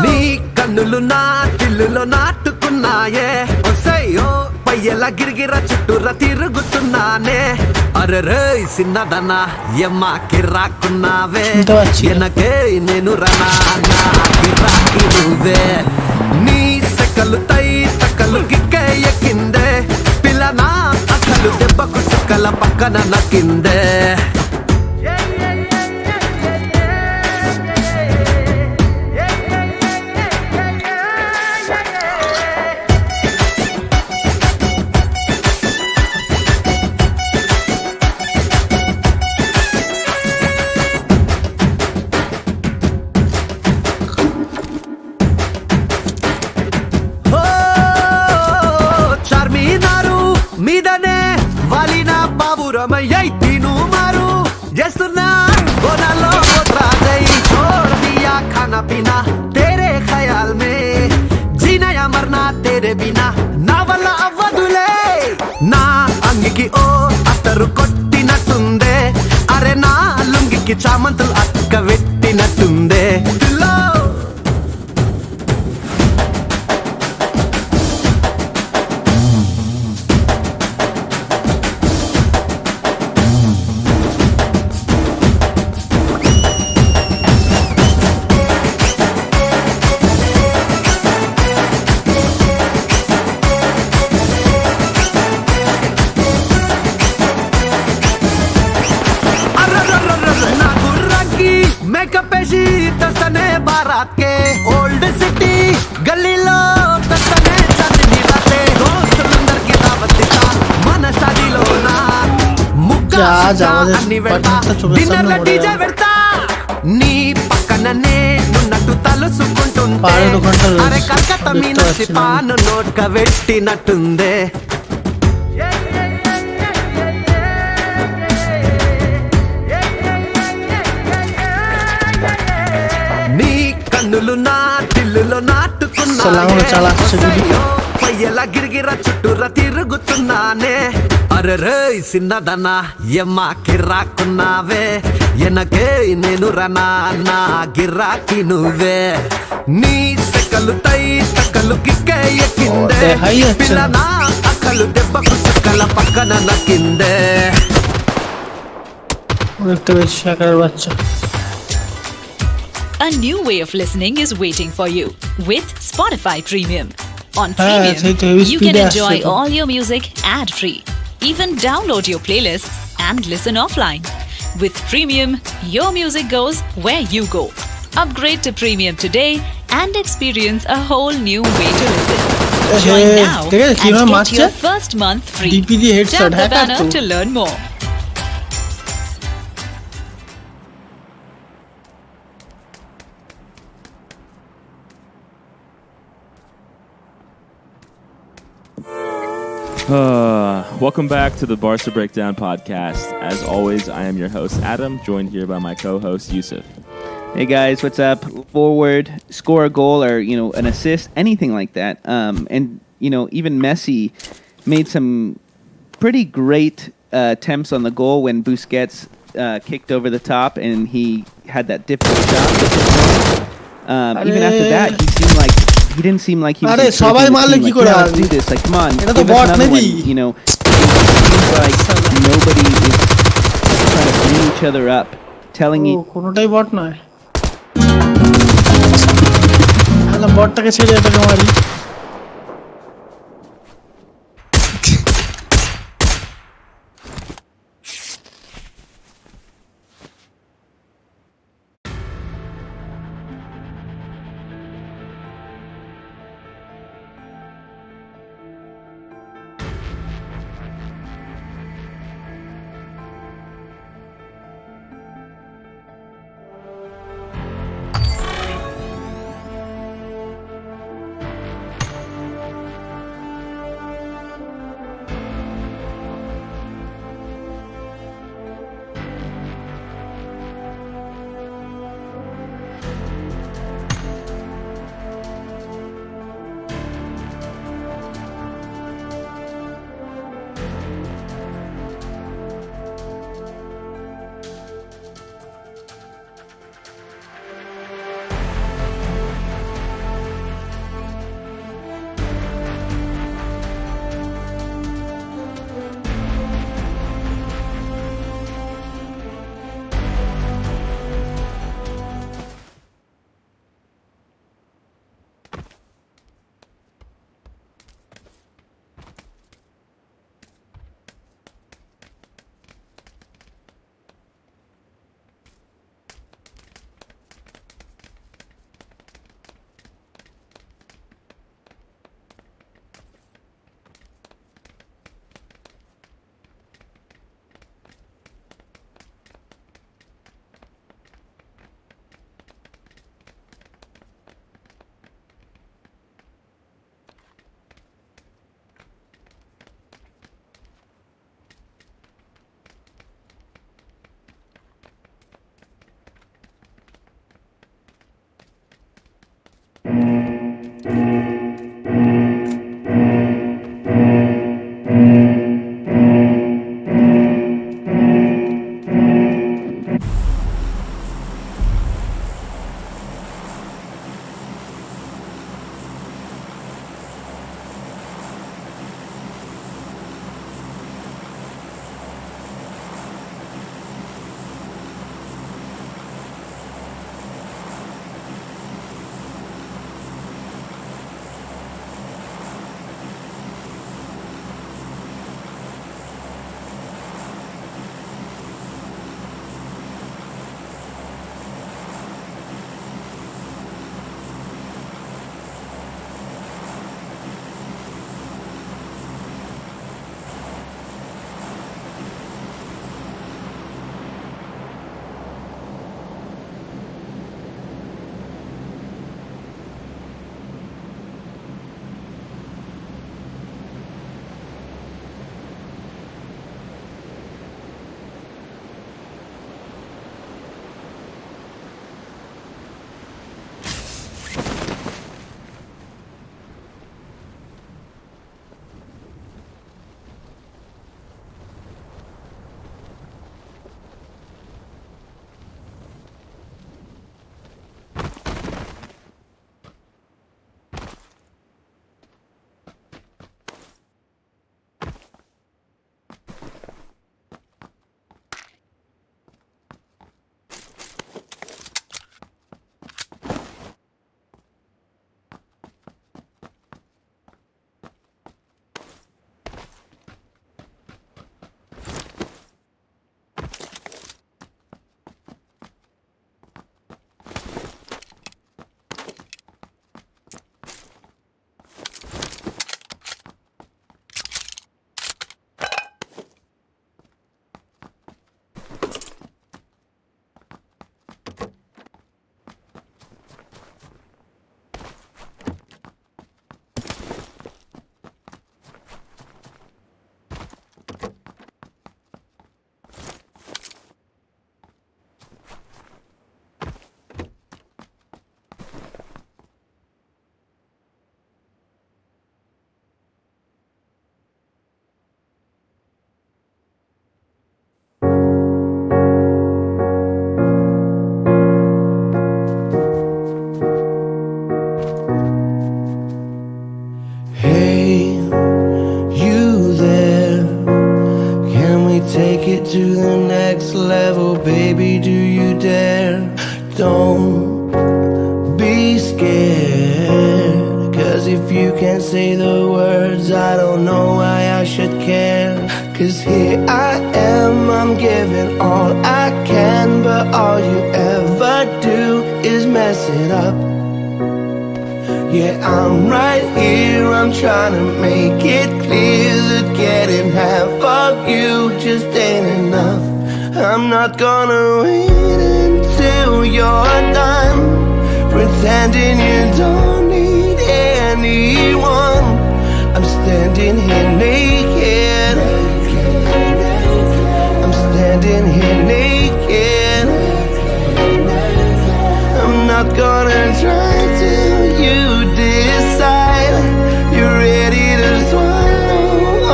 నీ కన్నులు నా దిల్లులో నాటుకున్నాయే ఒసయ్యో పయ్యల గిరిగిర చుట్టూరా తిరుగుతున్నానే అరెరే సిన్నదనా ఎమ్మ కిర్రాకున్నావే ఎనకే నేను రనా నా కిర్రాకి నువ్వే నీ సెకలు తై తక్కలు గిక్కే ఎక్కిందే పిల్లనా అసలు దెబ్బకు సుక్కల పక్కన నక్కిందే మీదనే వాలిన బాబురమయ్యై తిను మారు చేస్తున్నా గోనాలో రాజై छोड़ दिया खाना पीना तेरे ख्याल में जीना या मरना तेरे बिना నా వల్ల అవ్వదులే నా అంగికి ఓ అత్తరు కొట్టినట్టుందే అరే నా లుంగికి చామంతులు అక్క పెట్టినట్టుందే మేకపేసి తస్తనే బారాత్ కే ఓల్డ్ సిటీ గల్లీలో తస్తనే చాందిని రాతే దోస్తులందరికీ దావత్ ఇస్తా మన షాదీలో నా ముక్కా అన్ని వెళ్తా డిన్నర్ల డీజే పెడతా నీ పక్కననే నున్నట్టు తలుసుకుంటుంటే అరే కర్కట మీనాక్షి పాను నోట్క పెట్టినట్టుందే నీ కన్నులు నా దిల్లులో నాటుకున్నాయే పయ్యల గిరిగిర చుట్టూరా తిరుగుతున్నానే అరెరే సిన్నదనా ఎమ్మ కిర్రాకున్నావే ఎనకే నేను రనా నా గిర్రాకి నువ్వే నీ సెకలు తై తక్కలు కిక్కే ఎక్కిందే పిల్లనా అక్కలు దెబ్బకు సుక్కల పక్కన నక్కిందే A new way of listening is waiting for you with Spotify Premium. On Premium, you can enjoy all your music ad-free. Even download your playlists and listen offline. With Premium, your music goes where you go. Upgrade to Premium today and experience a whole new way to listen. Join now and get your first month free. Tap the banner to learn more. Welcome back to the Barca Breakdown podcast. As always, I am your host, Adam, joined here by my co-host, Yusuf. Hey guys, what's up? Forward, score a goal or, an assist, anything like that. And, even Messi made some pretty great attempts on the goal when Busquets kicked over the top and he had that difficult shot. Even after that, he didn't seem like he was let's do this. Like, come on, give us another one. It seems like nobody is trying to bring each other up, telling each the next level, baby, do you dare? Don't be scared, 'cause if you can't say the words, I don't know why I should care. 'Cause here I am, I'm giving all I can, but all you ever do is mess it up. Yeah, I'm right here, I'm trying to make it clear that getting half of you just ain't enough. I'm not gonna wait until you're done pretending you don't need anyone. I'm standing here naked, I'm standing here naked. I'm not gonna try till you decide you're ready to swallow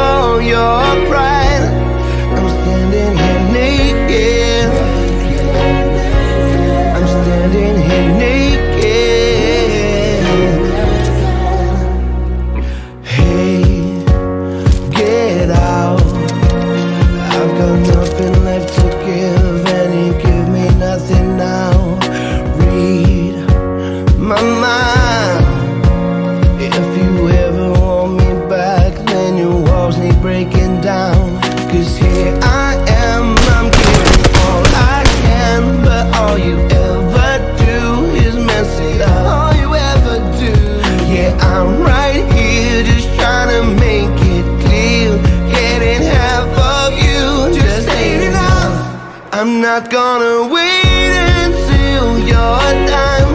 all your pride. I'm standing here naked, I'm standing here naked. Hey, get out, I've got nothing left to give, and you give me nothing now. Read my mind. If you ever want me back, then your walls need breaking down. 'Cause here I am, I'm giving all I can, but all you ever do is mess it up. All you ever do. Yeah, I'm right here just trying to make it clear. Getting half of you just ain't enough. I'm not gonna wait until you're done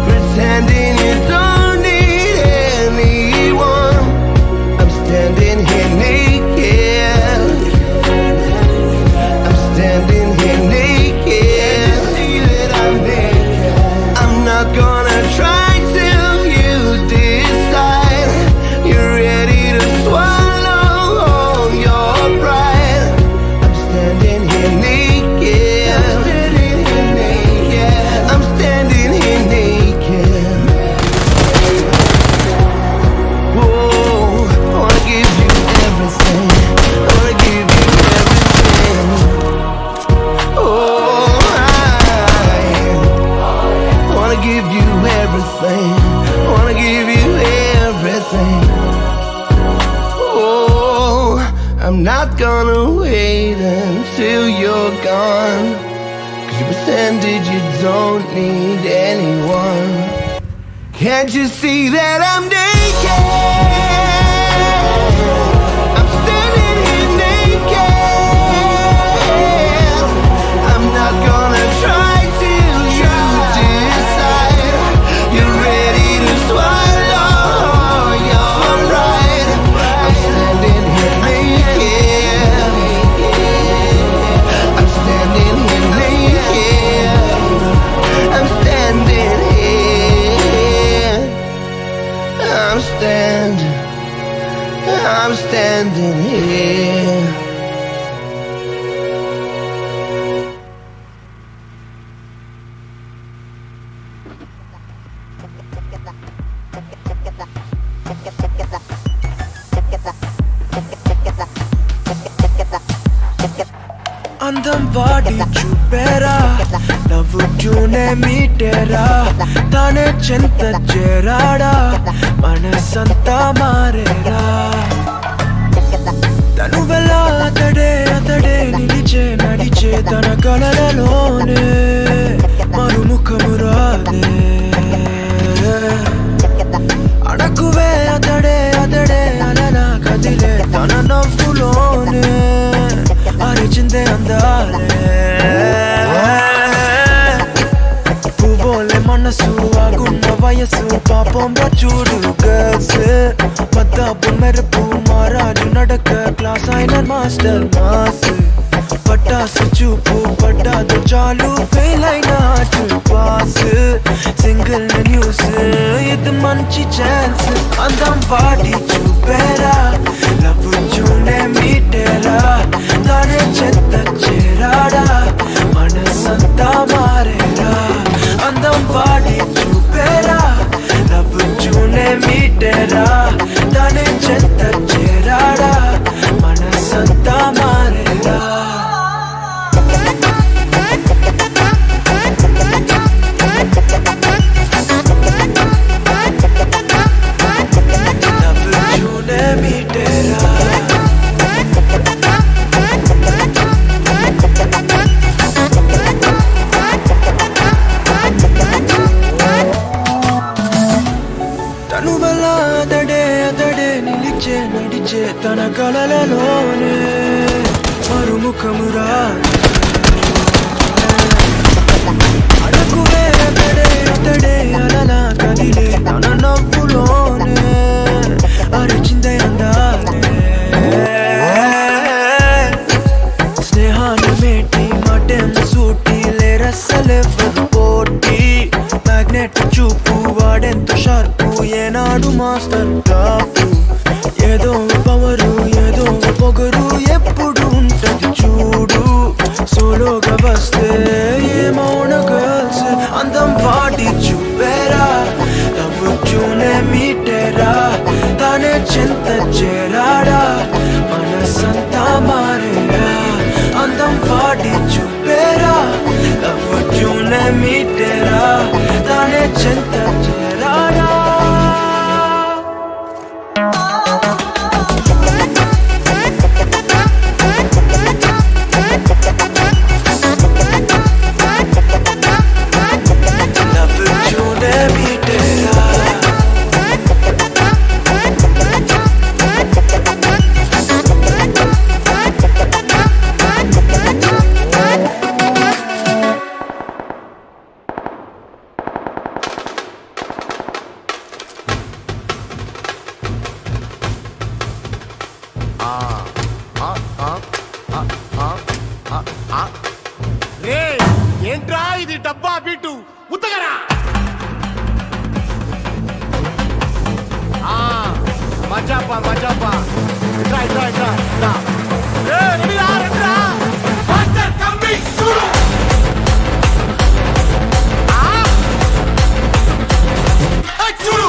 pretending you don't need anyone. I'm standing here naked, I'm standing here naked. See that I'm naked. I'm not gonna try till you decide you're ready to swallow all your pride. I'm standing here naked, I'm standing here naked, I'm standing here naked. Whoa, I wanna give you everything, I wanna give you everything. Oh, I wanna give you everything, I wanna give you everything. Oh, I'm not gonna wait until you're gone, 'cause you pretended you don't need anyone. Can't you see that I'm naked? I'm standing here naked. I'm not gonna try till you decide you're ready to swallow your pride. I'm standing here naked, I'm standing here naked, I'm standing here, I'm standing here. అందం వాడి చూపేరా, నవ్వు చూనే మీటేరా, తానే చెంత చేరాడా, మనసంతా మారేరా. తను వెళ్ళ అతడే నిలిచే నడిచే తన కలలలోనే మరుముఖము రాదే. అడకువే అతడే అలనా కదిలే తన నవ్వులోనే అరిచిందే అందాలే. పువ్వులే మనసు ఆగున్న వయసు పాపం చూడు గర్ల్స్ పద్దాపు మెరుపు మారాజు నడక క్లాస్ అయిన మాస్టర్ మాస్ పట్టాసు చూపు పడ్డాదు చాలు ఫెయిల్ అయిన పాస్ సింగిల్ న్యూస్ ఇది మంచి ఛాన్స్. అందం వాడి చూపేరా, లవ్ చూనే మీటేరా, తానే చెత్త చేరాడా, మనసంతా మారేరా. అందం వాడి చూపేరా, లవ్ చూనే మీటేరా, తానే చెత్త చేరాడా, మనసంతా మారేరా. అడుగువే ఎక్కడే అతడే అలలా కదిలే తన నవ్వులోనే అరిచిందే అందాలే స్నేహాన్ని మేటి మాటేమో సూటి లేరస్సలెవ్వరు పోటీ మ్యాగ్నెట్ చూపు వాడెంత షార్పు ఏనాడు మాస్టర్ టాపు ఏదో పవరు ఏదో పొగరు ఎప్పుడు ఉంటది చూడు సోలోగా వస్తే ఏమౌన గర్ల్స్ అందం వాడి చూపేరా నవ్వుచూనే మీటేరా తానే చింత చేరాడా మనసంతా మారేరా అందం వాడి చూపేరా నవ్వుచూనే మీటేరా తానే చింత చేరాడా ఏంట్రా ఇది డబ్బా బీటు ఉత్తగరా మజాపా మజాపా ఇట్రా ఇట్రా ఇట్రా ఇట్రా రెడీరా రెడీరా మాస్టర్ కమింగ్ చూడు చూడు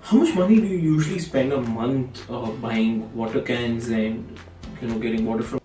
How much money do you usually spend a month buying water cans and getting water from?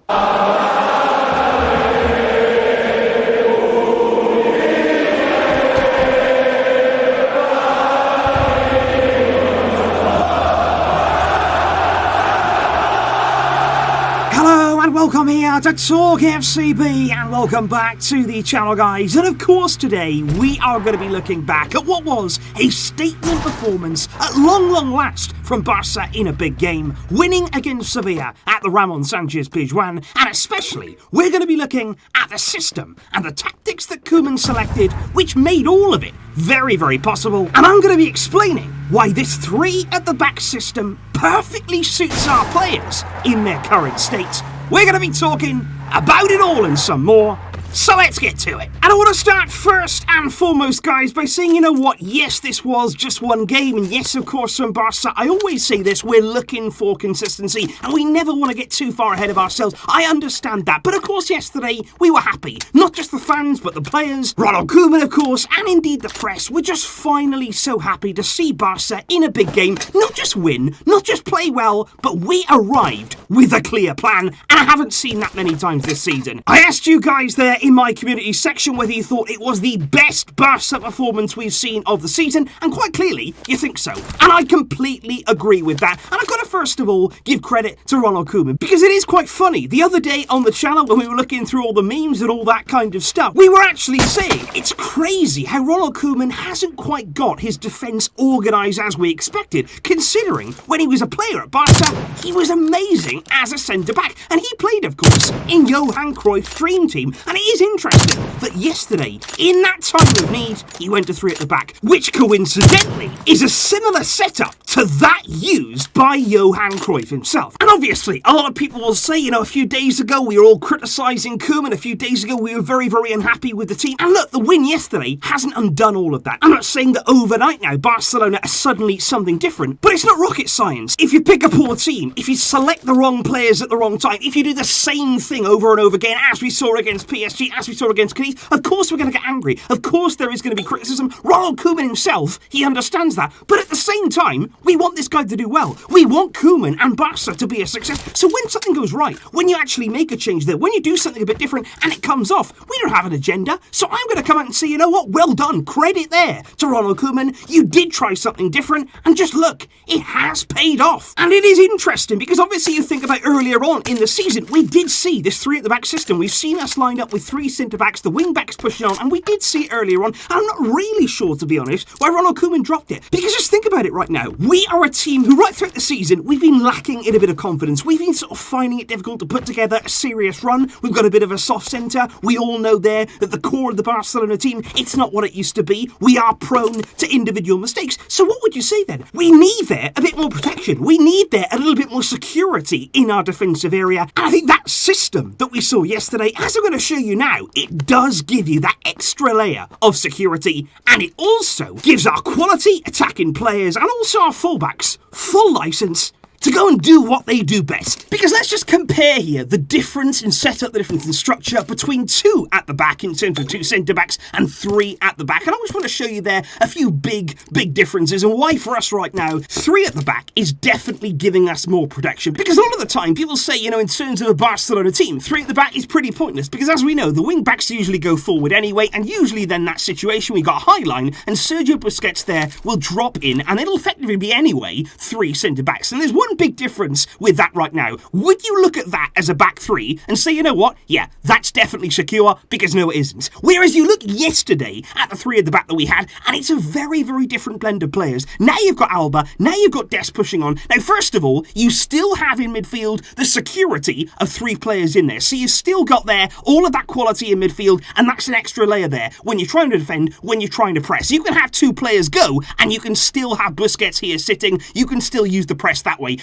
Welcome here to Talk FCB and welcome back to the channel, guys. And of course today we are going to be looking back at what was a statement performance at long last from Barca in a big game, winning against Sevilla at the Ramon Sanchez Pizjuan, and especially we're going to be looking at the system and the tactics that Koeman selected, which made all of it very possible. And I'm going to be explaining why this 3 at the back system perfectly suits our players in their current state. We're going to be talking about it all and some more, so let's get to it. And I want to start first and foremost, guys, by saying, you know what, yes, this was just one game, and yes, of course, from Barca, I always say this, we're looking for consistency, and we never want to get too far ahead of ourselves. I understand that, but of course, yesterday, we were happy. Not just the fans, but the players, Ronald Koeman, of course, and indeed the press. We're just finally so happy to see Barca in a big game, not just win, not just play well, but we arrived with a clear plan, and I haven't seen that many times this season. I asked you guys there in my community section whether you thought it was the best Barca performance we've seen of the season, and quite clearly, you think so. And I completely agree with that. And I've got to first of all give credit to Ronald Koeman, because it is quite funny. The other day on the channel, when we were looking through all the memes and all that kind of stuff, we were actually saying it's crazy how Ronald Koeman hasn't quite got his defence organised as we expected, considering when he was a player at Barca, he was amazing as a centre-back. And he played, of course, in Johan Cruyff's dream team. And it is interesting that yesterday, in that time of need, he went to 3 at the back, which coincidentally is a similar setup to that used by Johan Cruyff himself. And obviously, a lot of people will say, a few days ago we were all criticising Koeman, a few days ago we were very unhappy with the team. And look, the win yesterday hasn't undone all of that. I'm not saying that overnight now Barcelona are suddenly something different, but it's not rocket science. If you pick a poor team, if you select the wrong players at the wrong time, if you do the same thing over and over again, as we saw against PSG, as we saw against Cadiz, of course we're going to get angry. Of course there is going to be criticism. Ronald Koeman himself, he understands that. But at the same time, we want this guy to do well. We want Koeman and Barca to be a success. So when something goes right, when you actually make a change there, when you do something a bit different and it comes off, we don't have an agenda. So I'm going to come out and say, you know what, well done. Credit there to Ronald Koeman. You did try something different, and just look, it has paid off. And it is interesting because obviously you think about earlier on in the season, we did see this 3 at the back system. We've seen us lined up with 3 centre-backs, the wing-backs pushing on, and we did see it earlier on. I'm not really sure, to be honest, why Ronald Koeman dropped it. Because just think about it right now. We are a team who, right throughout the season, we've been lacking in a bit of confidence. We've been sort of finding it difficult to put together a serious run. We've got a bit of a soft centre. We all know there that the core of the Barcelona team, it's not what it used to be. We are prone to individual mistakes. So what would you say then? We need there a bit more protection. We need there a little bit more security in our defensive area. And I think that system that we saw yesterday, as I'm going to show you now, it does give you that extra layer of security, and it also gives our quality attacking players and also our fullbacks full license to go and do what they do best. Because let's just compare here the difference in setup, the difference in structure between 2 at the back in terms of 2 centre-backs and 3 at the back. And I just want to show you there a few big differences and why for us right now, 3 at the back is definitely giving us more protection. Because a lot of the time people say, in terms of a Barcelona team, 3 at the back is pretty pointless because as we know, the wing-backs usually go forward anyway, and usually then that situation, we got a high line and Sergio Busquets there will drop in and it'll effectively be anyway 3 centre-backs. And there's one big difference with that right now. Would you look at that as a back 3 and say, you know what? Yeah, that's definitely secure, because no, it isn't. Whereas you look yesterday at the 3 at the back that we had, and it's a very different blend of players. Now you've got Alba, now you've got Des pushing on. Now, first of all, you still have in midfield the security of 3 players in there. So you've still got there all of that quality in midfield, and that's an extra layer there when you're trying to defend, when you're trying to press. You can have 2 players go, and you can still have Busquets here sitting. You can still use the press that way.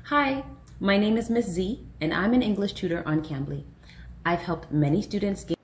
Hi, my name is Miss Z, and I'm an English tutor on Cambly. I've helped many students gain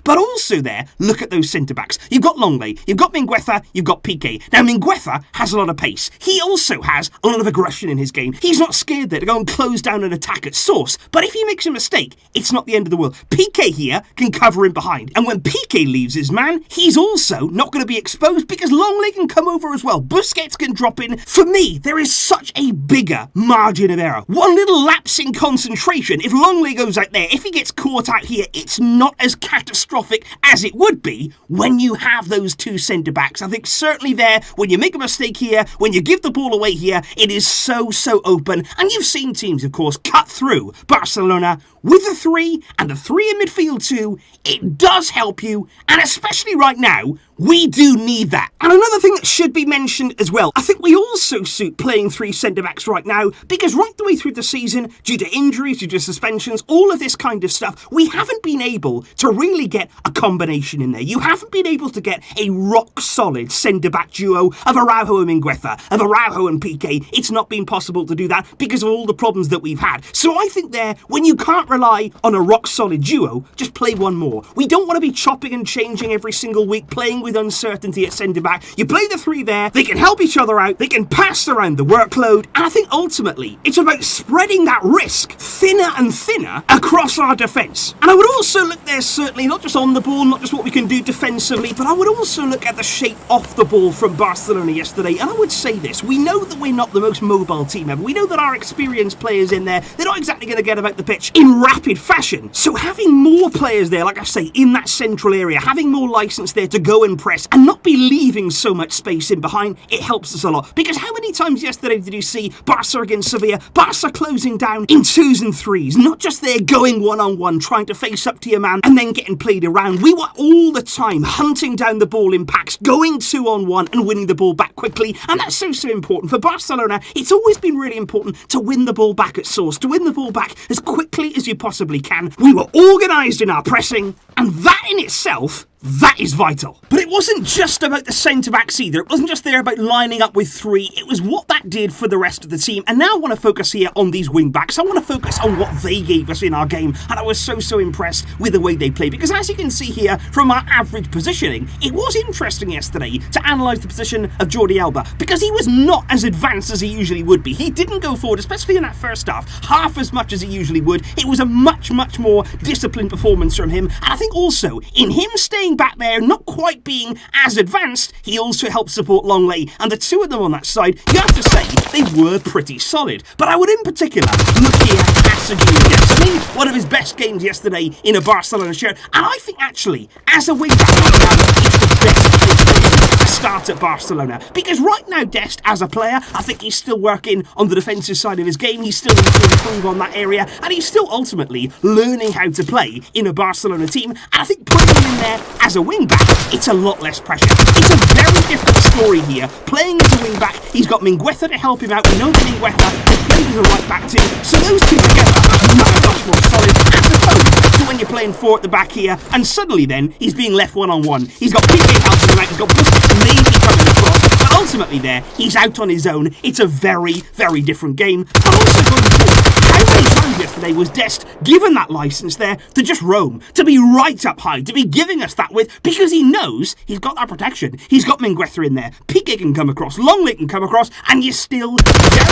But also there, look at those centre-backs. You've got Longley, you've got Mingueza, you've got PK. Now, Mingueza has a lot of pace. He also has a lot of aggression in his game. He's not scared there to go and close down an attack at source. But if he makes a mistake, it's not the end of the world. PK here can cover him behind. And when PK leaves his man, he's also not going to be exposed because Longley can come over as well. Busquets can drop in. For me, there is such a bigger margin of error. One little lapse in concentration, if Longley goes out there, if he gets caught out here, it's not as catastrophic as it would be when you have those two centre-backs. I think certainly there, when you make a mistake here, when you give the ball away here, it is so open. And you've seen teams, of course, cut through Barcelona with the three and the three in midfield too. It does help you, and especially right now, we do need that. And another thing that should be mentioned as well, I think we also suit playing three centre-backs right now, because right the way through the season, due to injuries, due to suspensions, all of this kind of stuff, we haven't been able to really get a combination in there. You haven't been able to get a rock-solid centre-back duo of Araujo and Mingueza, of Araujo and PK. It's not been possible to do that because of all the problems that we've had. So I think there, when you can't rely on a rock-solid duo, just play one more. We don't want to be chopping and changing every single week, playing with uncertainty at centre-back. You play the three there, they can help each other out, they can pass around the workload, and I think ultimately it's about spreading that risk thinner and thinner across our defence. And I would also look there certainly, not just on the ball, not just what we can do defensively, but I would also look at the shape off the ball from Barcelona yesterday, and I would say this, we know that we're not the most mobile team ever, we know that our experienced players in there, they're not exactly going to get about the pitch in rapid fashion, so having more players there, like I say, in that central area, having more licence there to go and press, and not be leaving so much space in behind, it helps us a lot. Because how many times yesterday did you see Barca against Sevilla, Barca closing down in 2s and 3s, not just there going one-on-one, trying to face up to your man and then getting played around. We were all the time hunting down the ball in packs, going 2-on-1 and winning the ball back quickly, and that's so important. For Barcelona, it's always been really important to win the ball back at source, to win the ball back as quickly as you possibly can. We were organised in our pressing, and that in itself, that is vital. But it wasn't just about the centre-backs either. It wasn't just there about lining up with three. It was what that did for the rest of the team. And now I want to focus here on these wing-backs. I want to focus on what they gave us in our game. And I was so impressed with the way they played. Because as you can see here, from our average positioning, it was interesting yesterday to analyse the position of Jordi Alba. Because he was not as advanced as he usually would be. He didn't go forward, especially in that first half as much as he usually would. It was a much more disciplined performance from him. And I think also, in him staying back there, not quite being as advanced, he also helped support Longley, and the two of them on that side, you have to say, they were pretty solid. But I would in particular look here at Serginho Dest. I mean, one of his best games yesterday in a Barcelona shirt, and I think actually, as a wing-back right now, it's the best place to start at Barcelona. Because right now, Dest, as a player, I think he's still working on the defensive side of his game, he's still needs to improve on that area, and he's still ultimately learning how to play in a Barcelona team, and I think putting him in there as a wing-back, it's a lot less pressure. It's a very different story here. Playing as a wing-back, he's got Mingueza to help him out. We know that Mingueza has played as a right-back too, so those two together are much more solid, as opposed to when you're playing four at the back here, and suddenly then, he's being left one-on-one. He's got PK helping him out, he's got Busquets maybe coming across, but ultimately there, he's out on his own. It's a very different game. And also going forward, how many times yesterday was Dest given that licence there to just roam, to be right up high, to be giving us that width, because he knows he's got that protection. He's got Mingueza in there, PK can come across, Longley can come across, and you're still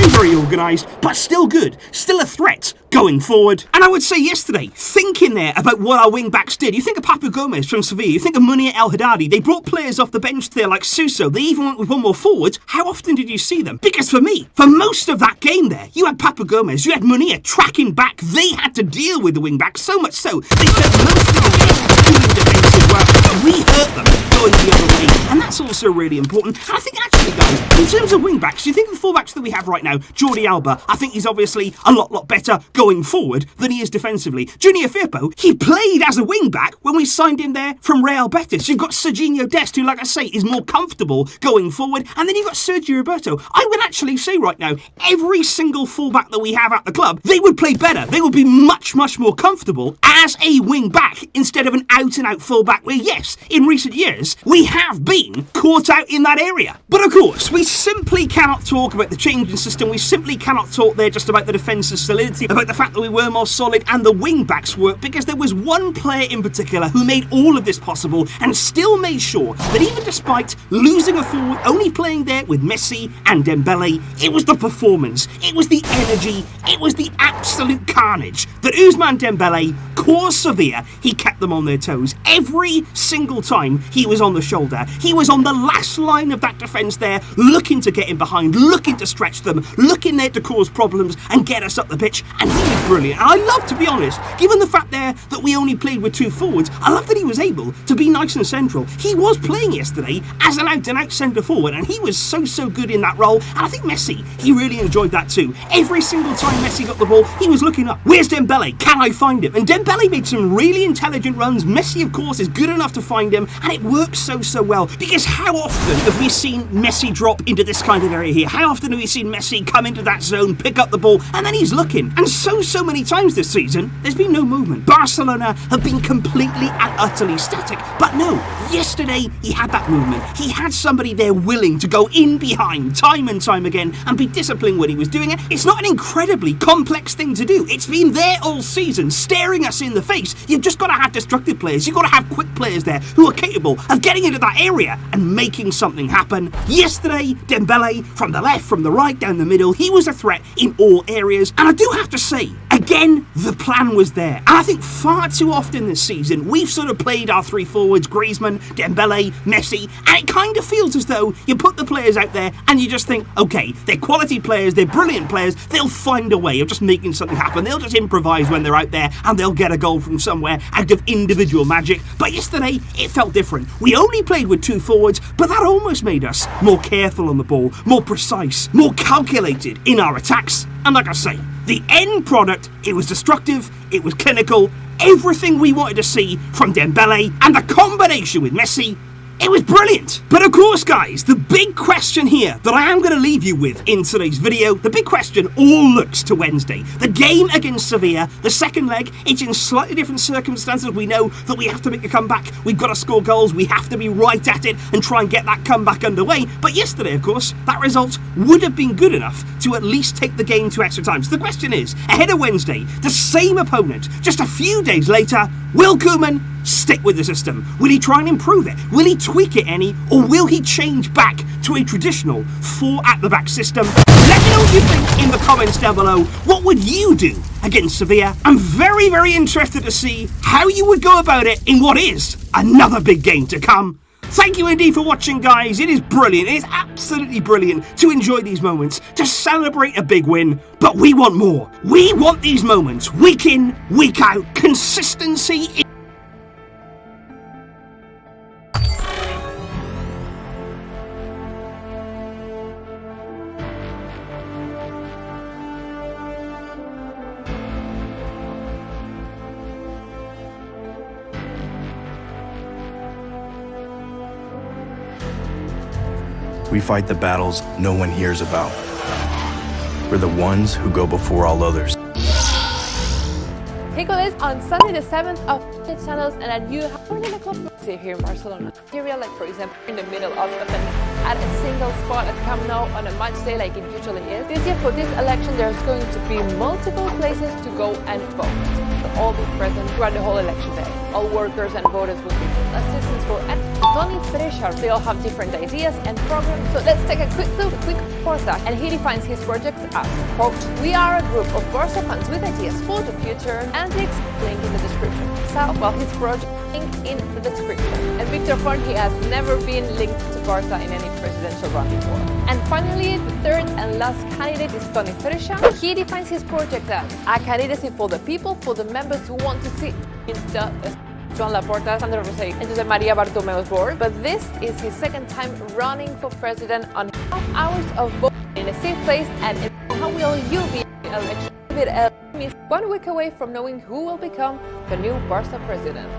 very organised, but still good, still a threat going forward. And I would say yesterday, thinking there about what our wing-backs did, you think of Papu Gomez from Sevilla, you think of Munir El Haddadi, they brought players off the bench there like Suso, they even went with one more forward. How often did you see them? Because for me, for most of that game there, you had Papu Gomez, you had Munir tracking back, they had to deal with the wing-backs, so much so, they spent most of the game doing defensive work, and we hurt them going the other way, and that's also really important. And I think actually, guys, in terms of wing-backs, you think of the full-backs that we have right now, Jordi Alba, I think he's obviously a lot better going forward than he is defensively. Junior Firpo, he played as a wing-back when we signed him there from Real Betis. You've got Serginho Dest, who, like I say, is more comfortable going forward, and then you've got Sergio Roberto. I would actually say right now, every single full-back that we have at the club, they would play better. They would be much more comfortable as a wing-back instead of an out-and-out full-back where, yes, in recent years, we have been caught out in that area. But of course, course, we simply cannot talk about the changing system. We simply cannot talk there just about the defence's solidity, about the fact that we were more solid and the wing-backs work, because there was one player in particular who made all of this possible and still made sure that even despite losing a forward, only playing there with Messi and Dembele, it was the performance, it was the energy, it was the absolute carnage that Ousmane Dembele caused Sevilla. He kept them on their toes. Every single time he was on the shoulder, he was on the last line of that defence there, looking to get in behind, looking to stretch them, looking there to cause problems and get us up the pitch, and he was brilliant. And I love, to be honest, given the fact there that we only played with two forwards, I love that he was able to be nice and central. He was playing yesterday as an out-and-out centre forward, and he was so good in that role, and I think Messi, he really enjoyed that too. Every single time Messi got the ball, he was looking up. Where's Dembele? Can I find him? And Dembele made some really intelligent runs. Messi, of course, is good enough to find him, and it works so well, because how often have we seen Messi drop into this kind of area here? How often have we seen Messi come into that zone, pick up the ball, and then he's looking? And so many times this season, there's been no movement. Barcelona have been completely and utterly static. But no, yesterday he had that movement. He had somebody there willing to go in behind time and time again and be disciplined when he was doing it. It's not an incredibly complex thing to do. It's been there all season, staring us in the face. You've just got to have destructive players. You've got to have quick players there who are capable of getting into that area and making something happen. Yesterday, Dembele, from the left, from the right, down the middle, he was a threat in all areas. And I do have to say, again, the plan was there. And I think far too often this season, we've sort of played our three forwards, Griezmann, Dembele, Messi, and it kind of feels as though you put the players out there and you just think, okay, they're quality players, they're brilliant players, they'll find a way of just making something happen. They'll just improvise when they're out there and they'll get a goal from somewhere out of individual magic. But yesterday, it felt different. We only played with two forwards, but that almost made us more careful on the ball, more precise, more calculated in our attacks. And like I say, the end product, it was destructive, it was clinical, everything we wanted to see from Dembele, and the combination with Messi, it was brilliant. But of course, guys, the big question here that I am going to leave you with in today's video, the big question all looks to Wednesday. The game against Sevilla, the second leg, it's in slightly different circumstances. We know that we have to make a comeback. We've got to score goals. We have to be right at it and try and get that comeback underway. But yesterday, of course, that result would have been good enough to at least take the game to extra time. So the question is, ahead of Wednesday, the same opponent, just a few days later, will Koeman stick with the system? Will he try and improve it? Will he tweak it any? Or will he change back to a traditional 4 at the back system? Let me know what you think in the comments down below. What would you do against Sevilla? I'm very interested to see how you would go about it in what is another big game to come. Thank you indeed for watching, guys. It is brilliant. It is absolutely brilliant to enjoy these moments, to celebrate a big win. But we want more. We want these moments week in, week out. Consistency. We fight the battles no one hears about. We're the ones who go before all others. Hey guys, on Sunday the 7th of channels and a new club here in Barcelona. Area, like for example in the middle of the at a single spot at Camp Nou on a match day like it usually is. This year for this election there's going to be multiple places to go and vote. They'll all be present throughout the whole election day. All workers and voters will be assistance for Tony Fresher. They all have different ideas and programs. So let's take a quick look at Barca, and he defines his project as, quote, "We are a group of Barca fans with ideas for the future," and the link in the description. So, well, his project link in the description. And Victor Horn, he has never been linked to Barca in any presidential run before. And finally, the third and last candidate is Tony Fresher. He defines his project as a candidacy for the people, for the members who want to see in the Joan Laporta, Sandra Rosell, and José María Bartomeu's board. But this is his second time running for president on half hours of voting in a safe place. And how will you be in the election? Is 1 week away from knowing who will become the new Barca president.